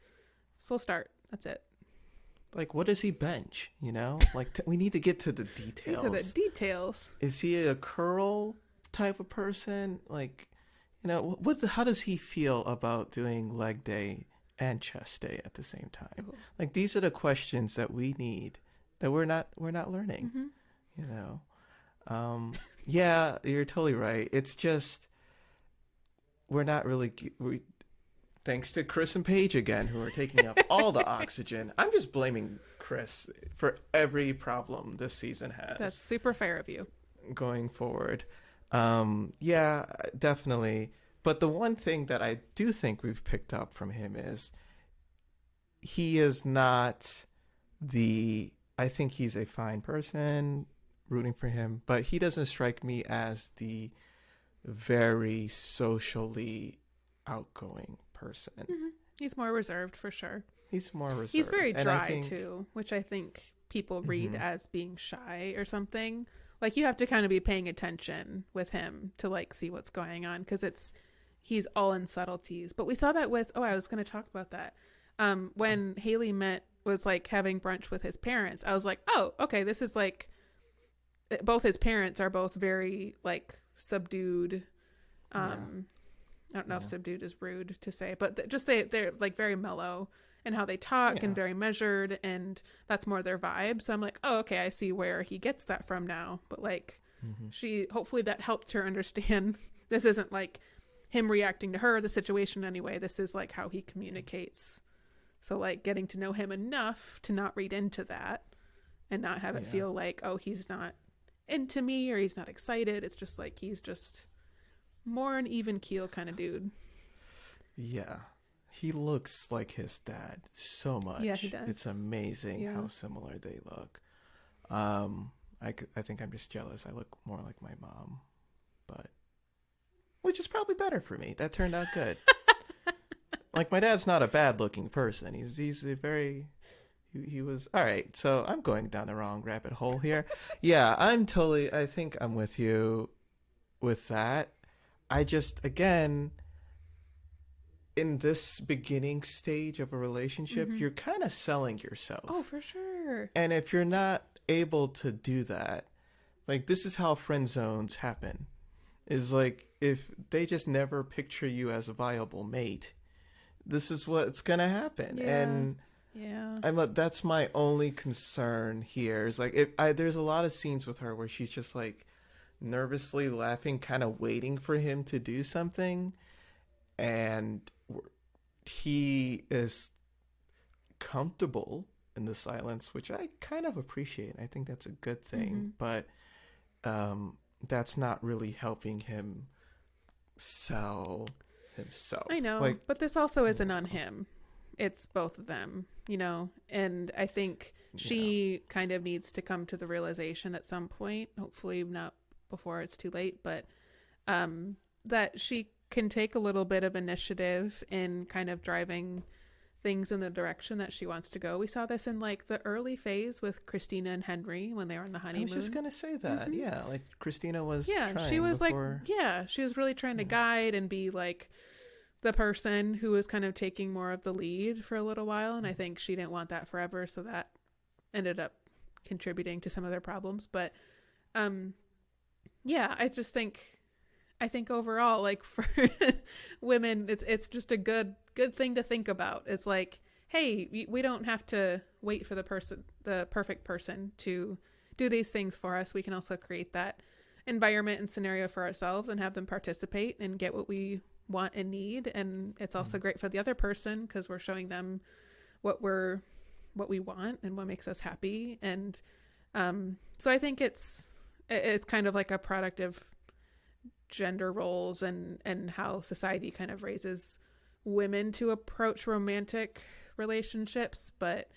slow start. That's it. Like, what does he bench? You know, like we need to get to the details. These are the details. Is he a curl type of person? Like, you know, how does he feel about doing leg day and chest day at the same time? Ooh. Like, these are the questions that we need, that we're not learning. You know, yeah, you're totally right. It's just we're not really Thanks to Chris and Paige again, who are taking up all the oxygen. I'm just blaming Chris for every problem this season has. That's super fair of you. Going forward. Yeah, definitely. But the one thing that I do think we've picked up from him is he is not I think he's a fine person, rooting for him, but he doesn't strike me as the very socially outgoing person. Mm-hmm. He's more reserved for sure. He's more reserved. He's very dry too, which I think people read as being shy or something. Like, you have to kind of be paying attention with him to like see what's going on, because he's all in subtleties. But we saw that with I was going to talk about that. When Haley was like having brunch with his parents, I was like, oh, okay, this is like both his parents are both very like subdued. I don't know if subdued is rude to say, but they're like very mellow in how they talk and very measured, and that's more their vibe. So I'm like, oh, okay, I see where he gets that from now. But like, hopefully that helped her understand this isn't like him reacting to her, the situation anyway. This is like how he communicates. So like getting to know him enough to not read into that and not have it feel like, oh, he's not into me or he's not excited. It's just like he's just more an even keel kind of dude. Yeah. He looks like his dad so much. Yeah, he does. It's amazing how similar they look. I think I'm just jealous. I look more like my mom, which is probably better for me. That turned out good. Like, my dad's not a bad looking person. He's a very, he was, all right. So I'm going down the wrong rabbit hole here. Yeah, I think I'm with you with that. I just, again, in this beginning stage of a relationship, you're kind of selling yourself. Oh, for sure. And if you're not able to do that, like, this is how friend zones happen. Is like, if they just never picture you as a viable mate, this is what's gonna happen. And that's my only concern here. Is like, there's a lot of scenes with her where she's just like nervously laughing, kind of waiting for him to do something, and he is comfortable in the silence, which I kind of appreciate. I think that's a good thing, but that's not really helping him sell himself. I know, like, but this also isn't on him. It's both of them, and I think she kind of needs to come to the realization at some point, hopefully not before it's too late, but that she can take a little bit of initiative in kind of driving things in the direction that she wants to go. We saw this in like the early phase with Christina and Henry when they were on the honeymoon. I was just gonna say that. Yeah, like Christina was she was before... like she was really trying to guide and be like the person who was kind of taking more of the lead for a little while, and I think she didn't want that forever, so that ended up contributing to some of their problems. But I think overall, like, for women, it's just a good thing to think about. It's like, hey, we don't have to wait for the perfect person to do these things for us. We can also create that environment and scenario for ourselves and have them participate and get what we want and need. And it's also great for the other person because we're showing them what we want and what makes us happy. And so I think it's kind of like a product of gender roles and how society kind of raises women to approach romantic relationships. But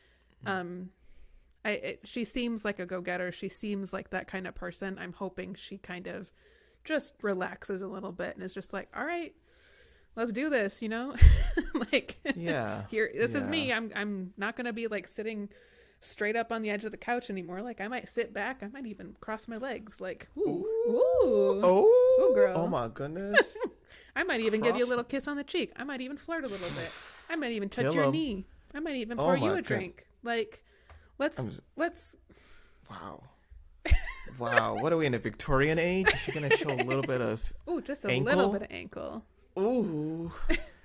she seems like a go-getter. She seems like that kind of person. I'm hoping she kind of just relaxes a little bit and is just like, all right, let's do this, like, this is me. I'm not gonna be like sitting straight up on the edge of the couch anymore. Like, I might sit back, I might even cross my legs, like, ooh, girl, oh my goodness. I might even give you a little kiss on the cheek. I might even flirt a little bit. I might even touch your knee. I might even pour you a drink. Like, let's wow, what are we in, a Victorian age? You're gonna show a little bit of just a ankle? little bit of ankle. Ooh.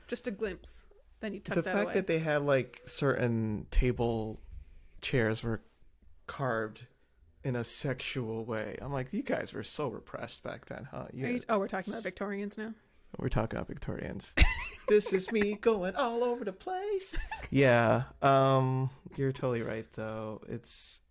Just a glimpse, then you tuck that away. The fact that they had like certain table chairs were carved in a sexual way. I'm like, you guys were so repressed back then, huh? We're talking about Victorians now? We're talking about Victorians. This is me going all over the place. Yeah. You're totally right, though. It's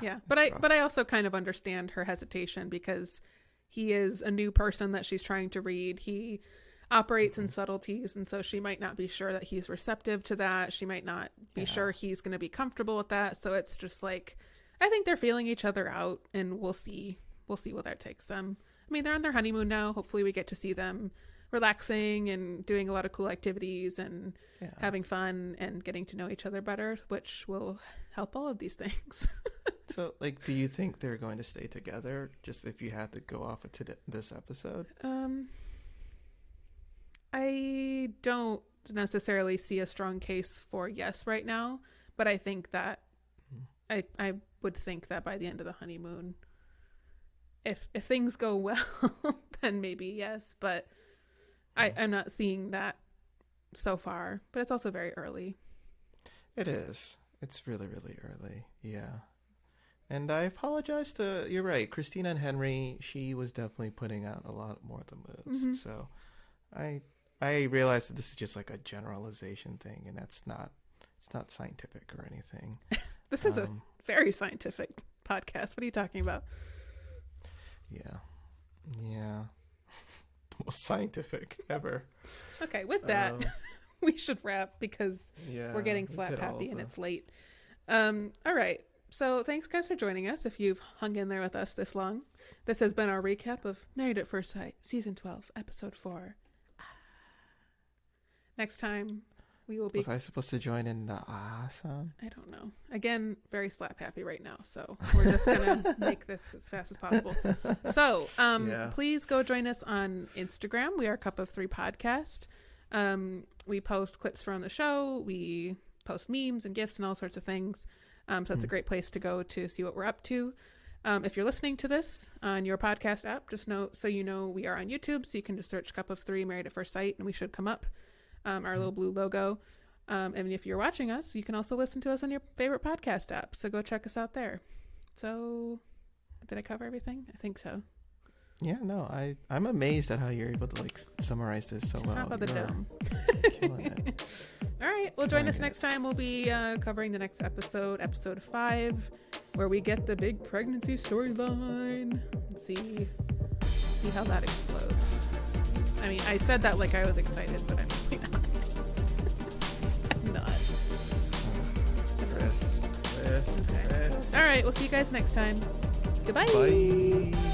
yeah. But I also kind of understand her hesitation because he is a new person that she's trying to read. He operates in subtleties, and so she might not be sure that he's receptive to that. She might not be sure he's going to be comfortable with that. So it's just like, I think they're feeling each other out, and we'll see where that takes them. I mean, they're on their honeymoon now. Hopefully we get to see them relaxing and doing a lot of cool activities and having fun and getting to know each other better, which will help all of these things. So, like, do you think they're going to stay together, just if you had to go off of this episode? I don't necessarily see a strong case for yes right now, but I think that I would think that by the end of the honeymoon, if things go well, then maybe yes, but I'm not seeing that so far. But it's also very early. It is. It's really, really early. Yeah. And I apologize you're right, Christina and Henry, she was definitely putting out a lot more of the moves. Mm-hmm. So I realized that this is just like a generalization thing, and it's not scientific or anything. This is a very scientific podcast. What are you talking about? Yeah. The most scientific ever. Okay, with that, we should wrap because we're getting slap happy and it's late. All right. So thanks, guys, for joining us. If you've hung in there with us this long, this has been our recap of Married at First Sight, Season 12, Episode 4. Next time, we will be... Was I supposed to join in the song? I don't know. Again, very slap happy right now, so we're just going to make this as fast as possible. So, please go join us on Instagram. We are Cup of Three Podcast. We post clips from the show. We post memes and GIFs and all sorts of things. So that's a great place to go to see what we're up to. If you're listening to this on your podcast app, just know we are on YouTube, so you can just search Cup of Three Married at First Sight, and we should come up. Our little blue logo. And if you're watching us, you can also listen to us on your favorite podcast app. So go check us out there. So, did I cover everything? I think so. Yeah, no, I'm amazed at how you're able to summarize this so well. Top of the dome. Killing it. All right, well, join us next time. We'll be covering the next episode 5, where we get the big pregnancy storyline. See how that explodes. I mean, I said that like I was excited, but I'm really not. I'm not. Chris. Okay. All right, we'll see you guys next time. Goodbye. Bye.